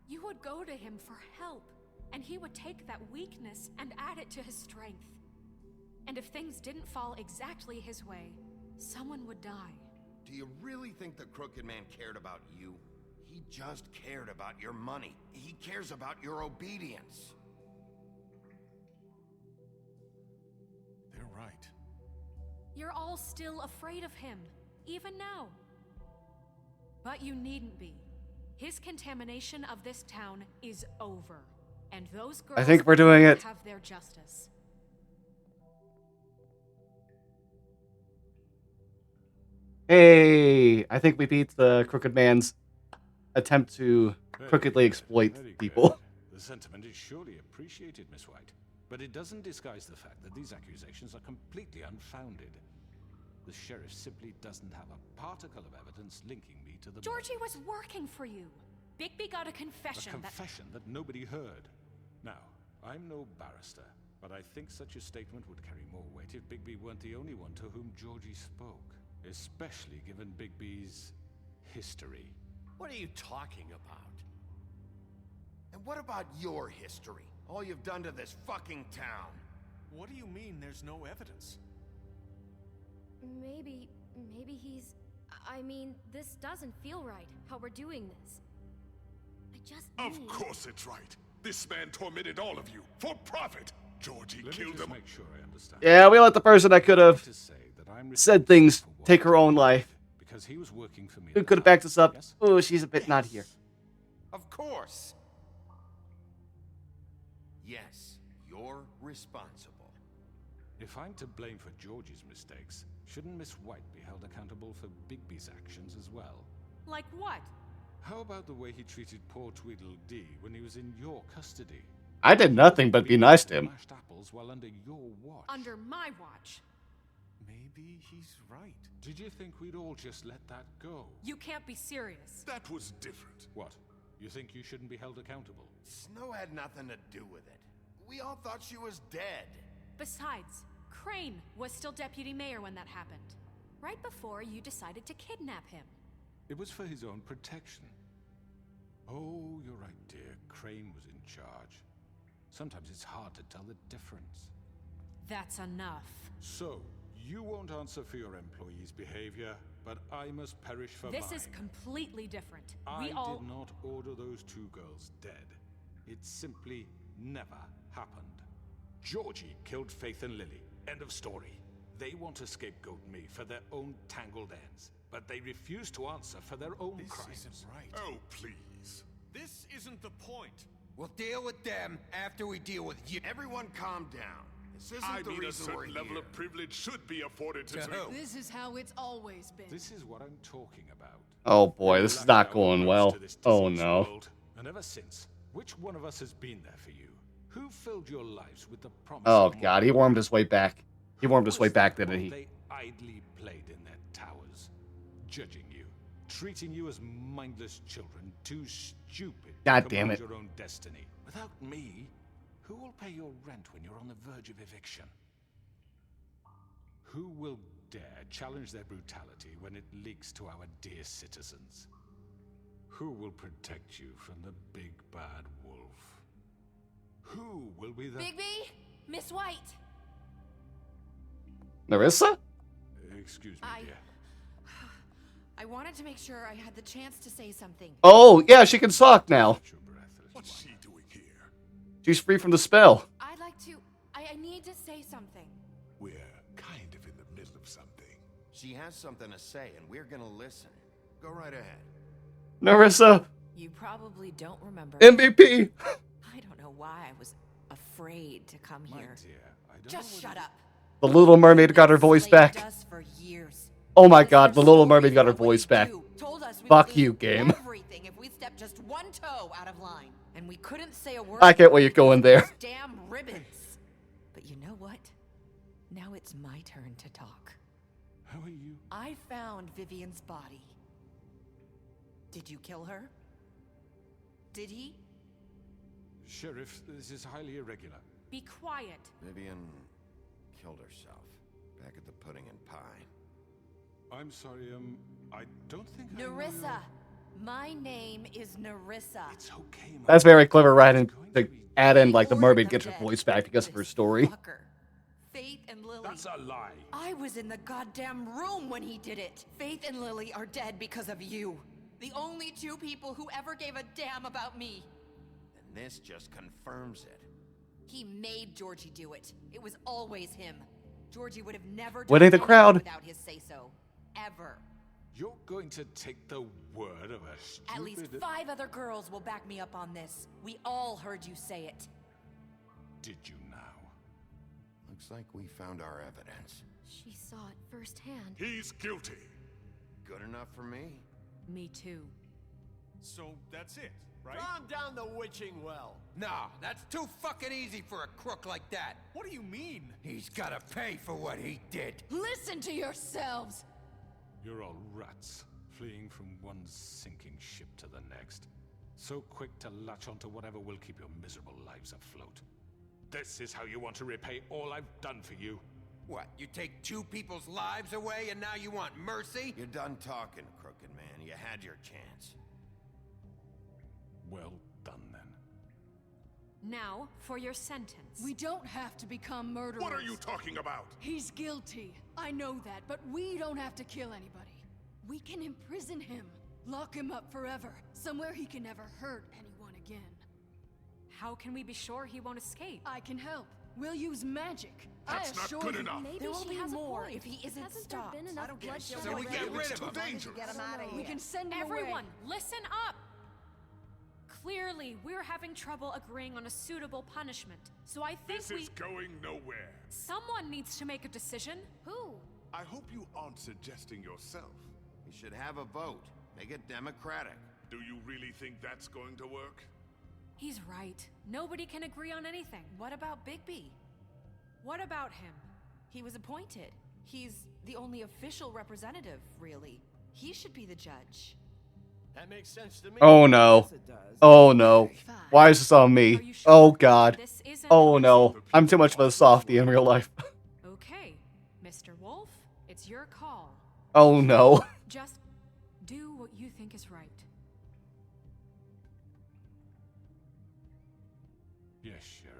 You would go to him for help, and he would take that weakness and add it to his strength. And if things didn't fall exactly his way, someone would die. Do you really think the Crooked Man cared about you? He just cared about your money. He cares about your obedience. They're right. You're all still afraid of him, even now. But you needn't be. His contamination of this town is over. And those girls I think we're doing it. have their justice. Hey, I think we beat the Crooked Man's attempt to crookedly exploit Very people. good. The sentiment is surely appreciated, Miss White. But it doesn't disguise the fact that these accusations are completely unfounded. The sheriff simply doesn't have a particle of evidence linking me to the Georgie murders. was working for you. Bigby got a confession. A confession that nobody heard. Now, I'm no barrister, but I think such a statement would carry more weight if Bigby weren't the only one to whom Georgie spoke. Especially given Bigby's history. What are you talking about? And what about your history? All you've done to this fucking town. What do you mean there's no evidence? Maybe he's... I mean, this doesn't feel right, how we're doing this. I just Of need... course it's right. This man tormented all of you for profit. Georgie killed him. Make sure I understand. Yeah, we let the person that could have To say that I'm said things take her own life. because he was working for me. Who at the could have time, backed us up? yes? Oh, she's a bit not here. Of course. Yes, you're responsible. If I'm to blame for Georgie's mistakes, shouldn't Miss White be held accountable for Bigby's actions as well? Like what? How about the way he treated poor Tweedledee when he was in your custody? I did nothing but be nice to him. Mashed apples while under your watch. Under my watch. Maybe he's right. Did you think we'd all just let that go? You can't be serious. That was different. What? You think you shouldn't be held accountable? Snow had nothing to do with it. We all thought she was dead. Besides, Crane was still deputy mayor when that happened. Right before you decided to kidnap him. It was for his own protection. Oh, you're right, dear. Crane was in charge. Sometimes it's hard to tell the difference. That's enough. So, you won't answer for your employees' behavior, but I must perish for This mine. is completely different. I We all... did not order those two girls dead. It simply never happened. Georgie killed Faith and Lily. End of story. They want to scapegoat me for their own tangled ends, but they refuse to answer for their own This crimes. isn't right. Oh, please. This isn't the point. We'll deal with them after we deal with you. Everyone calm down. This isn't I the mean, a reason we're certain level here. of privilege should be afforded to me. This is how it's always been. This is what I'm talking about. Oh boy, this is not going well. Oh no. World. And ever since, which one of us has been there for you? Who filled your lives with the promise Oh of god, he warmed his way back. He warmed his way back, didn't he? They idly played in their towers, judging you, treating you as mindless children, too stupid God to damn command it. your own destiny. Without me, who will pay your rent when you're on the verge of eviction? Who will dare challenge their brutality when it leaks to our dear citizens? Who will protect you from the big bad wolf? Who will be the... Bigby! Miss White! Narissa? Excuse me, dear. I wanted to make sure I had the chance to say something. Oh, yeah, she can talk now. What's she doing here? She's free from the spell. I'd like to... I need to say something. We're kind of in the middle of something. She has something to say, and we're gonna listen. Go right ahead. Narissa, You probably don't remember. MVP. I don't know why I was afraid to come here. Just shut up. The Little Mermaid got her voice back. Us for years. Oh my god, the Little Mermaid got her voice back. Told us we Fuck would you, lose game. Everything if we stepped just one toe out of line. And we couldn't say a word. I get where you're going there. Damn ribbons. But you know what? Now it's my turn to talk. How are you? I found Vivian's body. Did you kill her? Did he? Sheriff, this is highly irregular. Be quiet. Vivian killed herself back at the Pudding and Pie. I'm sorry, I don't think I know Narissa. My name is Narissa. It's okay, Mom. That's very clever writing to add in like the mermaid gets her voice back because of her story. Faith and Lily. That's a lie. I was in the goddamn room when he did it. Faith and Lily are dead because of you. The only two people who ever gave a damn about me. And this just confirms it. He made Georgie do it. It was always him. Georgie would have never done Winning the anything crowd. without his say-so. Ever. You're going to take the word of a stupid... At least 5 other girls will back me up on this. We all heard you say it. Did you now? Looks like we found our evidence. She saw it firsthand. He's guilty. Good enough for me? Me too. So that's it, right? Calm down the witching well. Nah, that's too fucking easy for a crook like that. What do you mean? He's gotta pay for what he did. Listen to yourselves! You're all rats, fleeing from one sinking ship to the next. So quick to latch onto whatever will keep your miserable lives afloat. This is how you want to repay all I've done for you? What, you take 2 people's lives away and now you want mercy? You're done talking, crooked man. You had your chance. Well done, then. Now, for your sentence. We don't have to become murderers. What are you talking about? He's guilty. I know that, but we don't have to kill anybody. We can imprison him. Lock him up forever. Somewhere he can never hurt anyone again. How can we be sure he won't escape? I can help. We'll use magic. That's I not assure good you. enough. Maybe There will she be has more a point. if he isn't Hasn't stopped. there been enough bloodshed So we already? get rid of It's too him. dangerous. Get him out of here. We can send him Everyone, away. listen up! Clearly, we're having trouble agreeing on a suitable punishment. So I think This is going nowhere. someone needs to make a decision. Who? I hope you aren't suggesting yourself. We should have a vote. Make it democratic. Do you really think that's going to work? He's right. Nobody can agree on anything. What about Bigby? What about him? He was appointed. He's the only official representative, really. He should be the judge. That makes sense to me. Oh no. Oh no. Why is this on me? Oh god. Oh no. I'm too much of a softie in real life. Okay, Mr. Wolf, it's your call. Oh no. Just do what you think is right. Yes, Sheriff.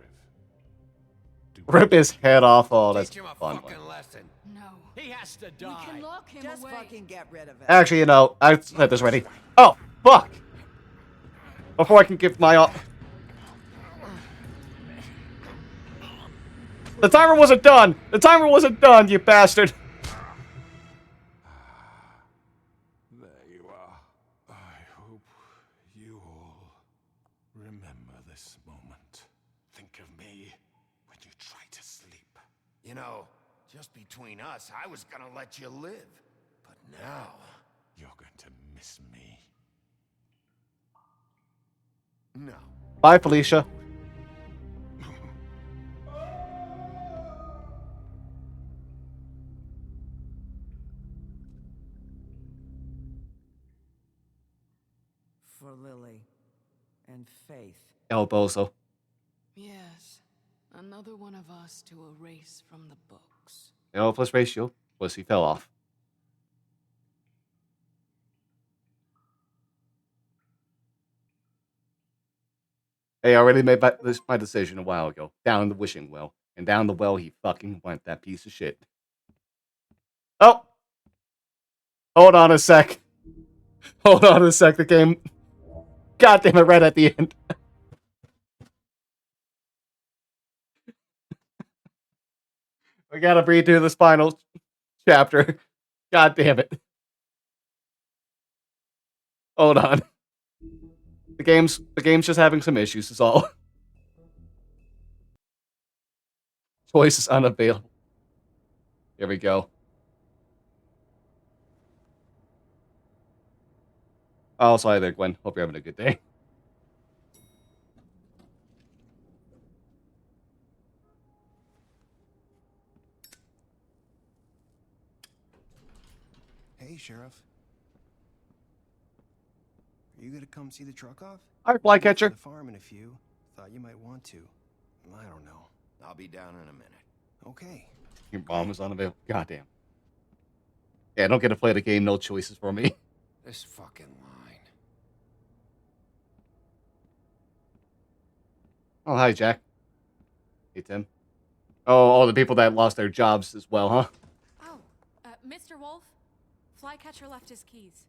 Rip his head off. Oh, that's Teach him a fun. fucking lesson. No. He has to die. We can lock him Just away. fucking get rid of it. Actually, you know, I had this ready. Oh, fuck! Before I can give my The timer wasn't done! The timer wasn't done, you bastard! There you are. I hope you all remember this moment. Think of me when you try to sleep. You know, just between us, I was gonna let you live. But now... You're going to miss me. No. Bye, Felicia. and Faith. El Bozo. Yes, another one of us to erase from the books. L plus ratio. Was he fell off. Hey, I already made my decision a while ago. Down the wishing well. And down the well he fucking went, that piece of shit. Oh! Hold on a sec. Hold on a sec, the game... God damn it, right at the end. We gotta redo this final chapter. God damn it. Hold on. The game's just having some issues, is all. Choice is unavailable. Here we go. Oh, sorry there, Gwen. Hope you're having a good day. Hey, Sheriff. Are you gonna come see the truck off? Alright, Flycatcher. The farm in a few. Thought you might want to. I don't know. I'll be down in a minute. Okay. Your mom is unavailable. Goddamn. Yeah, I don't get to play the game, no choices for me. This fucking line. Oh, hi, Jack. Hey, Tim. Oh, all the people that lost their jobs as well, huh? Oh, Mr. Wolf, Flycatcher left his keys.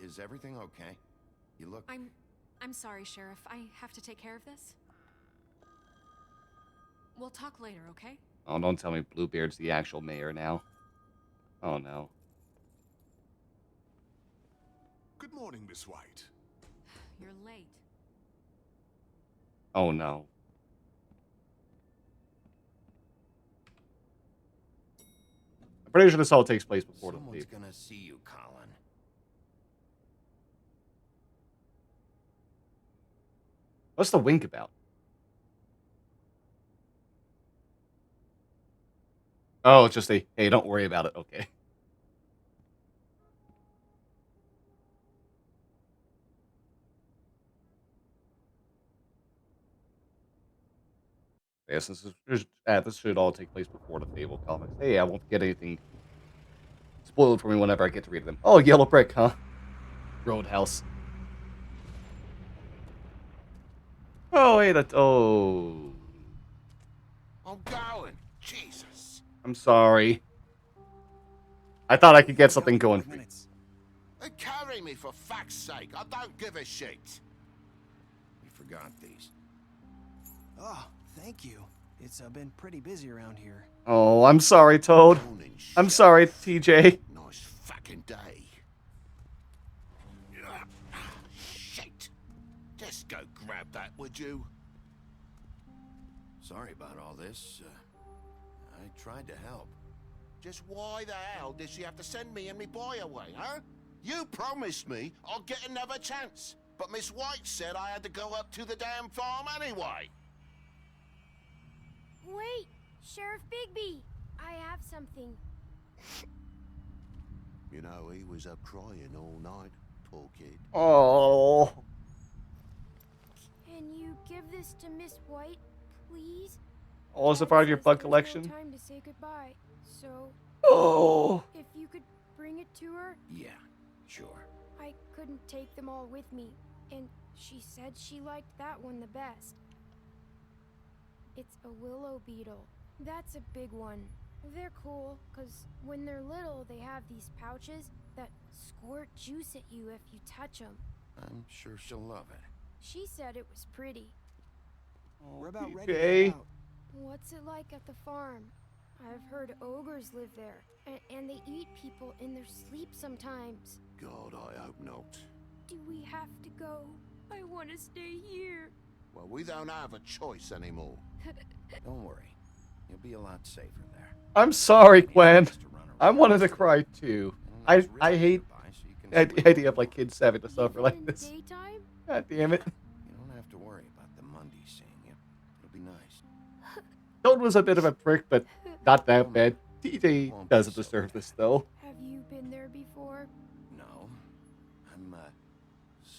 Is everything okay? You look... I'm sorry, Sheriff. I have to take care of this. We'll talk later, okay? Oh, don't tell me Bluebeard's the actual mayor now. Oh, no. Good morning, Miss White. You're late. Oh, no. I'm pretty sure this all takes place before the Someone's leave. gonna see you, Colin. What's the wink about? Oh, it's just a, hey, don't worry about it. Okay. Yeah, since this should all take place before the Fable comics. Hey, I won't get anything spoiled for me whenever I get to read them. Oh, Yellow Brick, huh? Roadhouse. Oh, hey, that's... Oh. I'm going. Jesus. I'm sorry. I thought I could get something going for you. They carry me, for fuck's sake. I don't give a shit. You forgot these. Oh, thank you. It's been pretty busy around here. Oh, I'm sorry, Toad. I'm sorry, TJ. Nice fucking day. Shit. Just go grab that, would you? Sorry about all this. I tried to help. Just why the hell did she have to send me and me boy away, huh? You promised me I'll get another chance, but Miss White said I had to go up to the damn farm anyway. Wait, Sheriff Bigby, I have something. You know, he was up crying all night, poor kid. Oh. Can you give this to Miss White, please? Oh, is it part of your bug collection? No time to say goodbye, so... Oh. If you could bring it to her? Yeah, sure. I couldn't take them all with me, and she said she liked that one the best. It's a willow beetle. That's a big one. They're cool, because when they're little, they have these pouches that squirt juice at you if you touch them. I'm sure she'll love it. She said it was pretty. We're about ready to Okay. head out. What's it like at the farm? I've heard ogres live there, and they eat people in their sleep sometimes. God, I hope not. Do we have to go? I want to stay here. Well, we don't have a choice anymore. Don't worry. You'll be a lot safer there. I'm sorry, Gwen. I wanted to cry too. I hate the idea of like kids having to suffer like this. Daytime? God damn it. You don't have to worry about the Mundy seeing you. It'll be nice. Toad was a bit of a prick, but not that bad. TJ doesn't deserve this though. Have you been there before? No.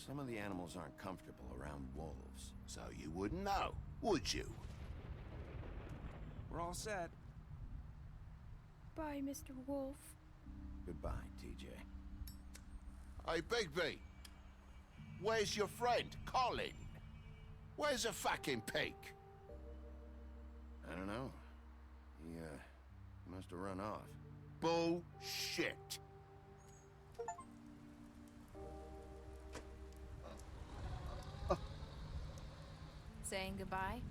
Some of the animals aren't comfortable around wolves, so you wouldn't know, would you? We're all set. Bye, Mr. Wolf. Goodbye, TJ. Hey, Bigby! Where's your friend, Colin? Where's the fucking pig? I don't know. He, must have run off. Bullshit! Saying goodbye?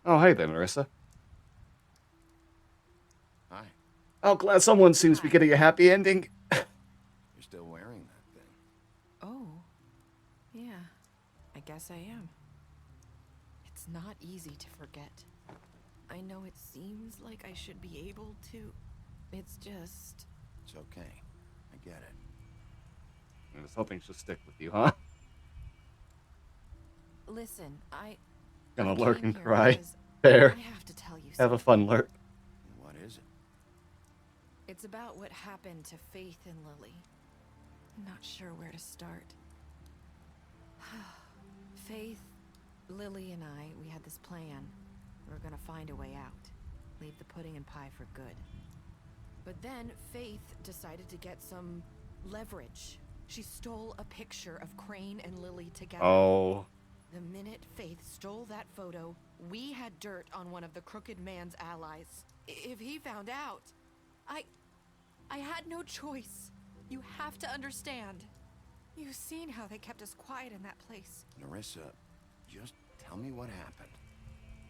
Oh, hey there, Marissa. Hi. Oh, glad someone seems to be getting a happy ending. You're still wearing that thing. Oh. Yeah. I guess I am. It's not easy to forget. I know it seems like I should be able to. It's just... It's okay. I get it. And something should stick with you, huh? Listen, Gonna I lurk came and here cry. because Fair. I have to tell you Have a something. fun lurk. What is it? It's about what happened to Faith and Lily. I'm not sure where to start. Faith, Lily, and we had this plan. We were gonna find a way out. Leave the pudding and pie for good. But then Faith decided to get some leverage. She stole a picture of Crane and Lily together. Oh. The minute Faith stole that photo, we had dirt on one of the Crooked Man's allies. If he found out, I had no choice. You have to understand. You've seen how they kept us quiet in that place. Narissa, just tell me what happened.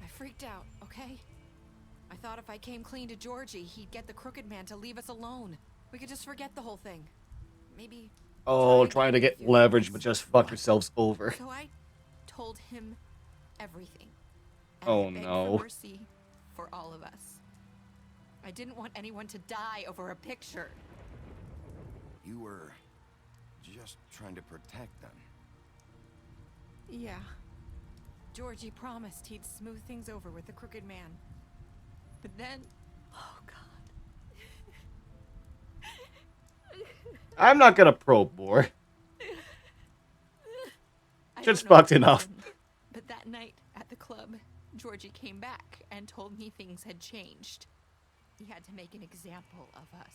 I freaked out, okay? I thought if I came clean to Georgie, he'd get the Crooked Man to leave us alone. We could just forget the whole thing. Maybe... Oh, trying to get leverage, but just fuck yourselves over. So I told him everything. And Oh, I begged no. for mercy for all of us. I didn't want anyone to die over a picture. You were just trying to protect them. Yeah. Georgie promised he'd smooth things over with the Crooked Man. But then... Oh, God. I'm not gonna probe more. I Shit's don't know fucked what enough. happened, but that night at the club, Georgie came back and told me things had changed. He had to make an example of us.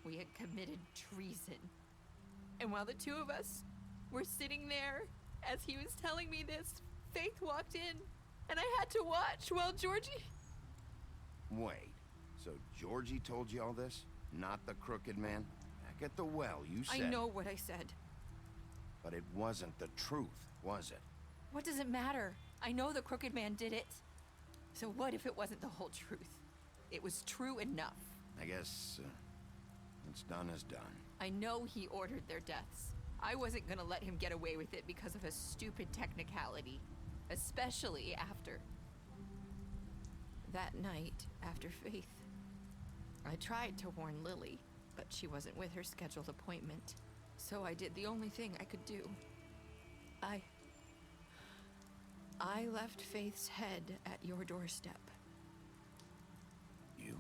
We had committed treason. And while the two of us were sitting there, as he was telling me this, Faith walked in, and I had to watch while Georgie... Wait, so Georgie told you all this? Not the Crooked Man? Back at the well, you said... I know what I said. But it wasn't the truth, was it? What does it matter? I know the Crooked Man did it. So what if it wasn't the whole truth? It was true enough. I guess, what's done is done. I know he ordered their deaths. I wasn't gonna let him get away with it because of a stupid technicality. Especially after... That night, after Faith, I tried to warn Lily, but she wasn't with her scheduled appointment. So I did the only thing I could do. I left Faith's head at your doorstep. You?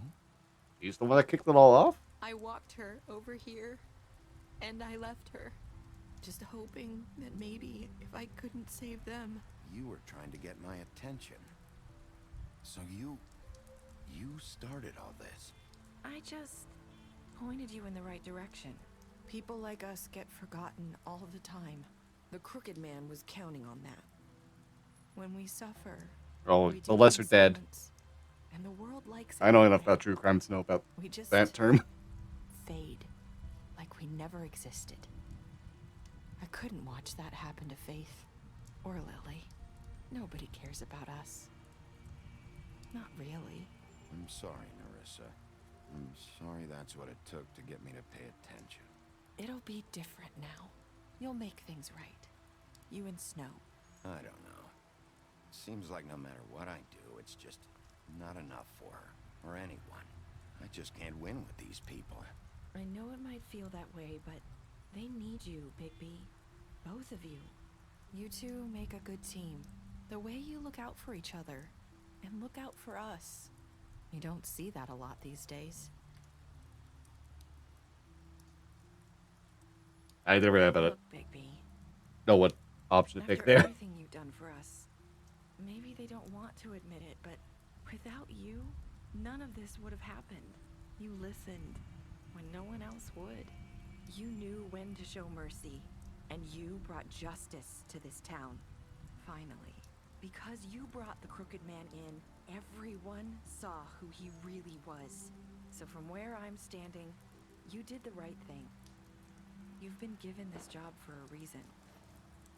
He's the one that kicked it all off? I walked her over here, and I left her, just hoping that maybe if I couldn't save them... You were trying to get my attention. So you started all this. I just pointed you in the right direction. People like us get forgotten all the time. The Crooked Man was counting on that. When we suffer, Oh, we the do lesser it in dead. silence, and the world likes it I know that enough way. about true crime to know about We just that term. fade, like we never existed. I couldn't watch that happen to Faith or Lily. Nobody cares about us. Not really. I'm sorry, Narissa. I'm sorry that's what it took to get me to pay attention. It'll be different now. You'll make things right. You and Snow. I don't know. Seems like no matter what I do, it's just not enough for her, or anyone. I just can't win with these people. I know it might feel that way, but they need you, Bigby. Both of you. You two make a good team. The way you look out for each other and look out for us. You don't see that a lot these days. I never have a Look, Bigby. know what option to pick After there. everything you've done for us, maybe they don't want to admit it, but without you, none of this would have happened. You listened when no one else would. You knew when to show mercy, and you brought justice to this town. Finally. Because you brought the Crooked Man in, everyone saw who he really was. So from where I'm standing, you did the right thing. You've been given this job for a reason.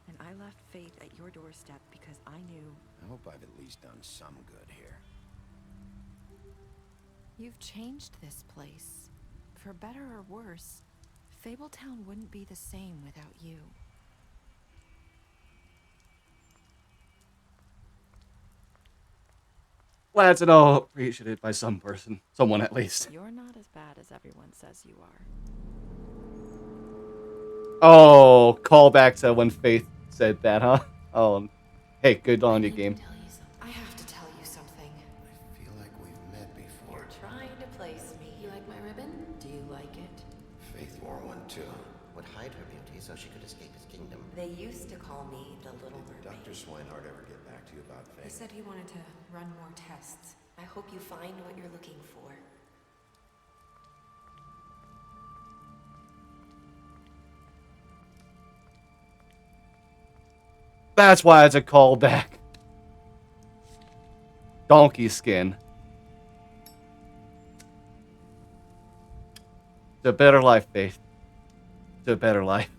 And I left Faith at your doorstep because I knew... I hope I've at least done some good here. You've changed this place. For better or worse, Fabletown wouldn't be the same without you. Glad to know appreciated by some person. Someone at least. You're not as bad as everyone says you are. Oh, call back to when Faith said that, huh? Oh, hey, good on you, game. I have to tell you something. I feel like we've met before. You're trying to place me. You like my ribbon? Do you like it? Faith wore one too. Would hide her beauty so she could escape his kingdom. They used to call me the Little Did Mermaid. Dr. Swinehart ever get back to you about He Faith? said he wanted to run more tests. I hope you find what you're looking for. That's why it's a callback. Donkey skin. It's a better life, Faith. It's a better life.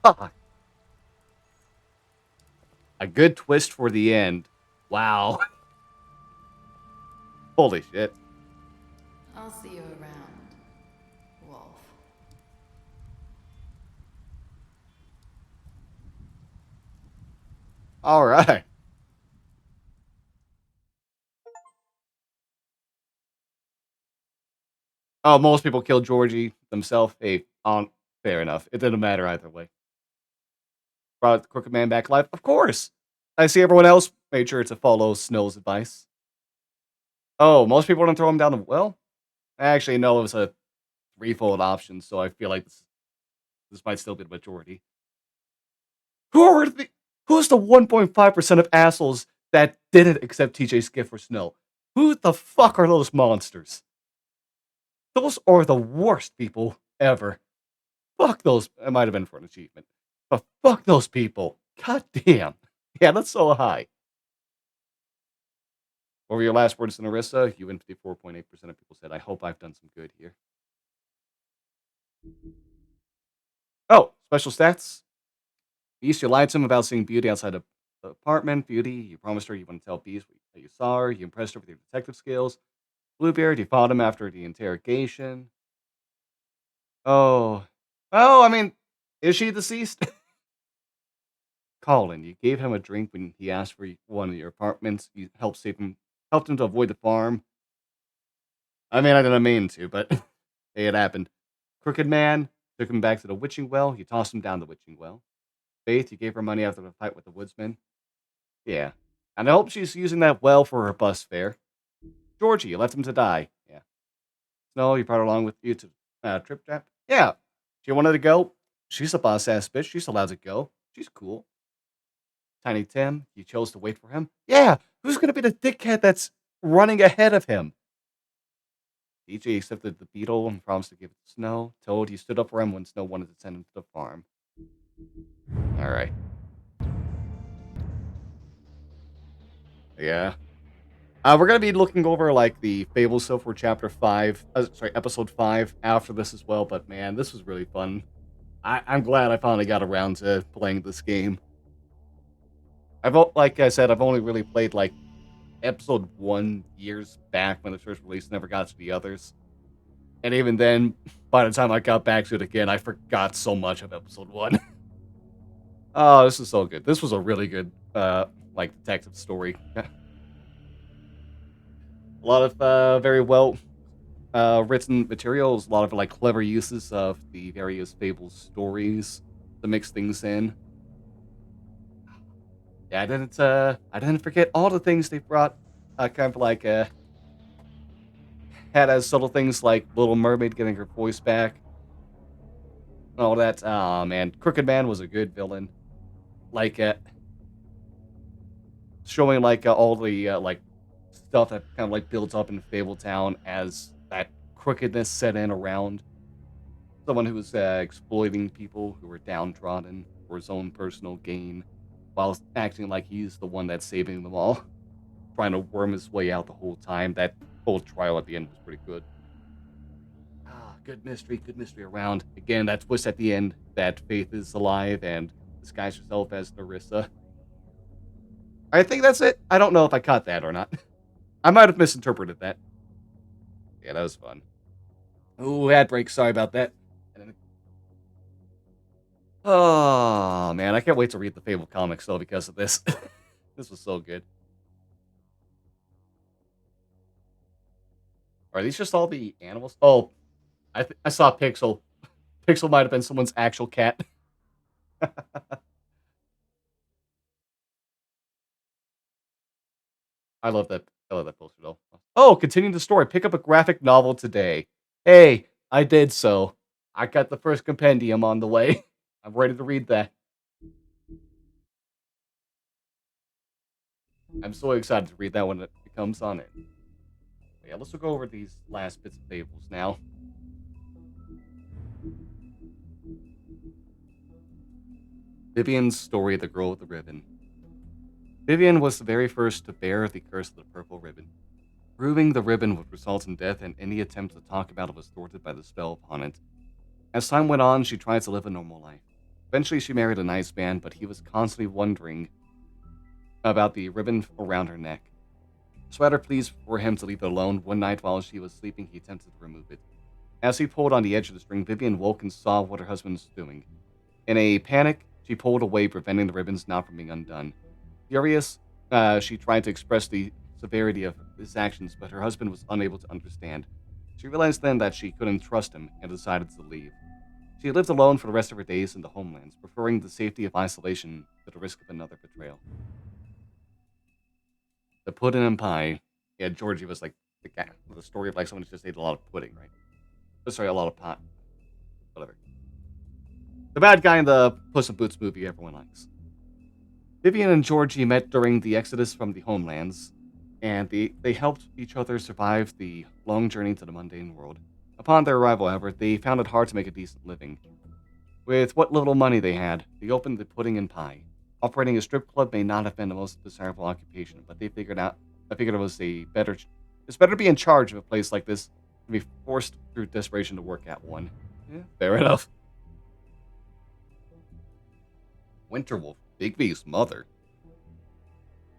Fuck. A good twist for the end. Wow. Holy shit. I'll see you around, Wolf. All right. Oh, most people killed Georgie themselves. Hey, fair enough. It didn't matter either way. Brought the Crooked Man back alive? Of course. I see everyone else made sure to follow Snow's advice. Oh, most people don't throw him down the well? Actually, no, it was a threefold option, so I feel like this might still be the majority. Who's the 1.5% of assholes that didn't accept TJ's gift for Snow? Who the fuck are those monsters? Those are the worst people ever. Fuck those. It might have been for an achievement. But fuck those people. God damn. Yeah, that's so high. What were your last words to Narissa? You and 54.8% of people said, I hope I've done some good here. Oh, special stats. Beast, you lied to him about seeing Beauty outside of the apartment. Beauty, you promised her you wouldn't tell Beast that you saw her. You impressed her with your detective skills. Bluebeard, you followed him after the interrogation. Oh. Oh, I mean, is she deceased? Colin, you gave him a drink when he asked for one of your apartments. You helped him to avoid the farm. I mean, I didn't mean to, but hey, it happened. Crooked Man took him back to the witching well. You tossed him down the witching well. Faith, you gave her money after the fight with the woodsman. Yeah. And I hope she's using that well for her bus fare. Georgie, you left him to die. Yeah. Snow, you brought her along with you to Trip Trap. Yeah. She wanted to go. She's a boss ass bitch. She's allowed to go. She's cool. Tiny Tim, you chose to wait for him. Yeah. Who's going to be the dickhead that's running ahead of him? DJ accepted the beetle and promised to give it to Snow. Toad, he stood up for him when Snow wanted to send him to the farm. Alright. Yeah. We're going to be looking over, like, the Fable stuff for Chapter 5, Episode 5 after this as well, but man, this was really fun. I'm glad I finally got around to playing this game. Like I said, I've only really played, like, Episode 1 years back when it first released, never got to the others. And even then, by the time I got back to it again, I forgot so much of Episode 1. Oh, this is so good. This was a really good, like, detective story. A lot of very well written materials, a lot of, like, clever uses of the various Fable stories to mix things in. Yeah, I didn't forget all the things they brought. Kind of like had as subtle things like Little Mermaid getting her voice back, and all that. Oh man, Crooked Man was a good villain. Like showing like all the like stuff that kind of like builds up in Fabletown as that crookedness set in around someone who was exploiting people who were downtrodden for his own personal gain, while acting like he's the one that's saving them all, trying to worm his way out the whole time. That whole trial at the end was pretty good. Ah, good mystery around. Again, that twist at the end that Faith is alive and disguised herself as Narissa. I think that's it. I don't know if I caught that or not. I might have misinterpreted that. Yeah, that was fun. Ooh, ad break. Sorry about that. Oh man, I can't wait to read the Fable comics though because of this. This was so good. Are these just all the animals? Oh, I saw Pixel. Pixel might have been someone's actual cat. I love that. I love that poster though. Oh, continuing the story. Pick up a graphic novel today. Hey, I did so. I got the first compendium on the way. I'm ready to read that. I'm so excited to read that when it comes on it. Yeah, let's go over these last bits of fables now. Vivian's story, The Girl with the Ribbon. Vivian was the very first to bear the curse of the purple ribbon. Removing the ribbon would result in death, and any attempt to talk about it was thwarted by the spell upon it. As time went on, she tried to live a normal life. Eventually, she married a nice man, but he was constantly wondering about the ribbon around her neck. Sweater pleased for him to leave it alone. One night while she was sleeping, he attempted to remove it. As he pulled on the edge of the string, Vivian woke and saw what her husband was doing. In a panic, she pulled away, preventing the ribbons not from being undone. Furious, she tried to express the severity of his actions, but her husband was unable to understand. She realized then that she couldn't trust him and decided to leave. She lived alone for the rest of her days in the homelands, preferring the safety of isolation to the risk of another betrayal. The pudding and pie. Yeah, Georgie was like the guy. The story of like someone who just ate a lot of pudding, right? Oh, sorry, a lot of pot. Whatever. The bad guy in the Puss in Boots movie everyone likes. Vivian and Georgie met during the exodus from the homelands, and they helped each other survive the long journey to the mundane world. Upon their arrival, however, they found it hard to make a decent living. With what little money they had, they opened the pudding and pie. Operating a strip club may not have been the most desirable occupation, but I figured it was it's better to be in charge of a place like this than be forced through desperation to work at one. Yeah, fair enough. Winterwolf, Bigby's mother.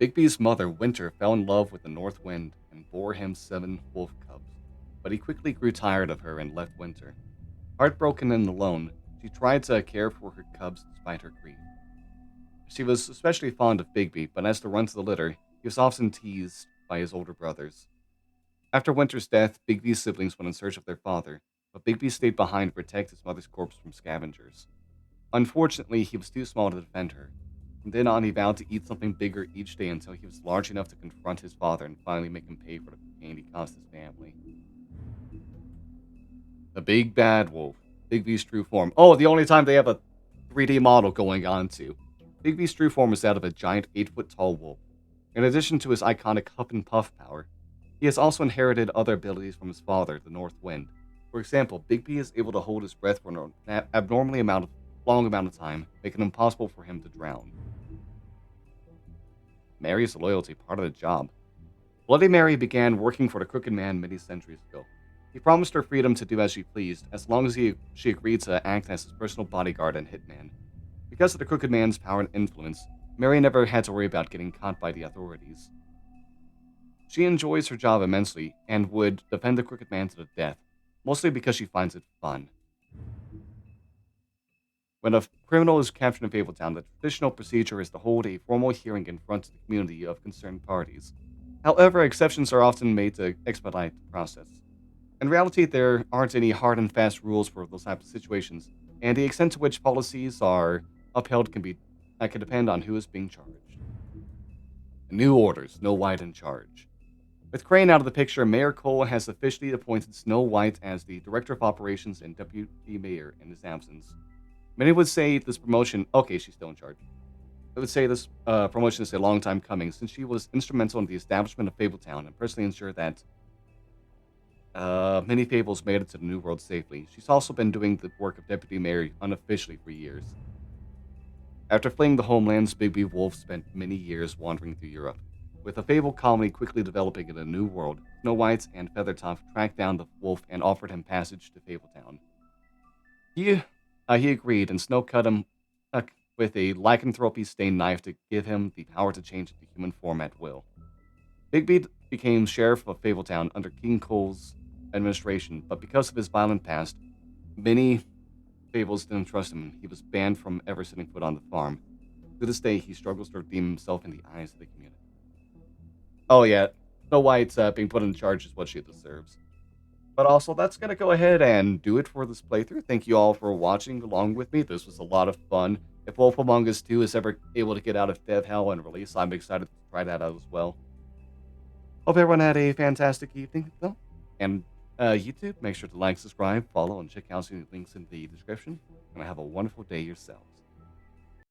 Bigby's mother, Winter, fell in love with the North Wind and bore him 7 wolf cubs. But he quickly grew tired of her and left Winter. Heartbroken and alone, she tried to care for her cubs despite her grief. She was especially fond of Bigby, but as the runt of the litter, he was often teased by his older brothers. After Winter's death, Bigby's siblings went in search of their father, but Bigby stayed behind to protect his mother's corpse from scavengers. Unfortunately, he was too small to defend her. From then on, he vowed to eat something bigger each day until he was large enough to confront his father and finally make him pay for the pain he caused his family. The Big Bad Wolf, Bigby's true form. Oh, the only time they have a 3D model going on, too. Bigby's true form is that of a giant 8-foot-tall wolf. In addition to his iconic huff and puff power, he has also inherited other abilities from his father, the North Wind. For example, Bigby is able to hold his breath for an abnormally long amount of time, making it impossible for him to drown. Mary's loyalty, part of the job. Bloody Mary began working for the Crooked Man many centuries ago. He promised her freedom to do as she pleased, as long as she agreed to act as his personal bodyguard and hitman. Because of the Crooked Man's power and influence, Mary never had to worry about getting caught by the authorities. She enjoys her job immensely and would defend the Crooked Man to the death, mostly because she finds it fun. When a criminal is captured in Fabletown, the traditional procedure is to hold a formal hearing in front of the community of concerned parties. However, exceptions are often made to expedite the process. In reality, there aren't any hard and fast rules for those types of situations, and the extent to which policies are upheld can depend on who is being charged. New order, Snow White in charge. With Crane out of the picture, Mayor Cole has officially appointed Snow White as the Director of Operations and Deputy Mayor in his absence. Many would say this promotion... Okay, she's still in charge. I would say this promotion is a long time coming, since she was instrumental in the establishment of Fabletown and personally ensured that many Fables made it to the New World safely. She's also been doing the work of Deputy Mayor unofficially for years. After fleeing the homelands, Bigby Wolf spent many years wandering through Europe. With the Fable colony quickly developing in a new world, Snow White and Feathertop tracked down the wolf and offered him passage to Fabletown. He agreed, and Snow cut him with a lycanthropy-stained knife to give him the power to change into human form at will. Bigby became sheriff of Fabletown under King Cole's administration, but because of his violent past, many Fables didn't trust him, and he was banned from ever setting foot on the farm. To this day, he struggles to redeem himself in the eyes of the community. Oh yeah, Snow White being put in charge is what she deserves. But also, that's going to go ahead and do it for this playthrough. Thank you all for watching along with me. This was a lot of fun. If Wolf Among Us 2 is ever able to get out of dev hell and release, I'm excited to try that out as well. Hope everyone had a fantastic evening, though. And YouTube, make sure to like, subscribe, follow, and check out some links in the description. And have a wonderful day yourself.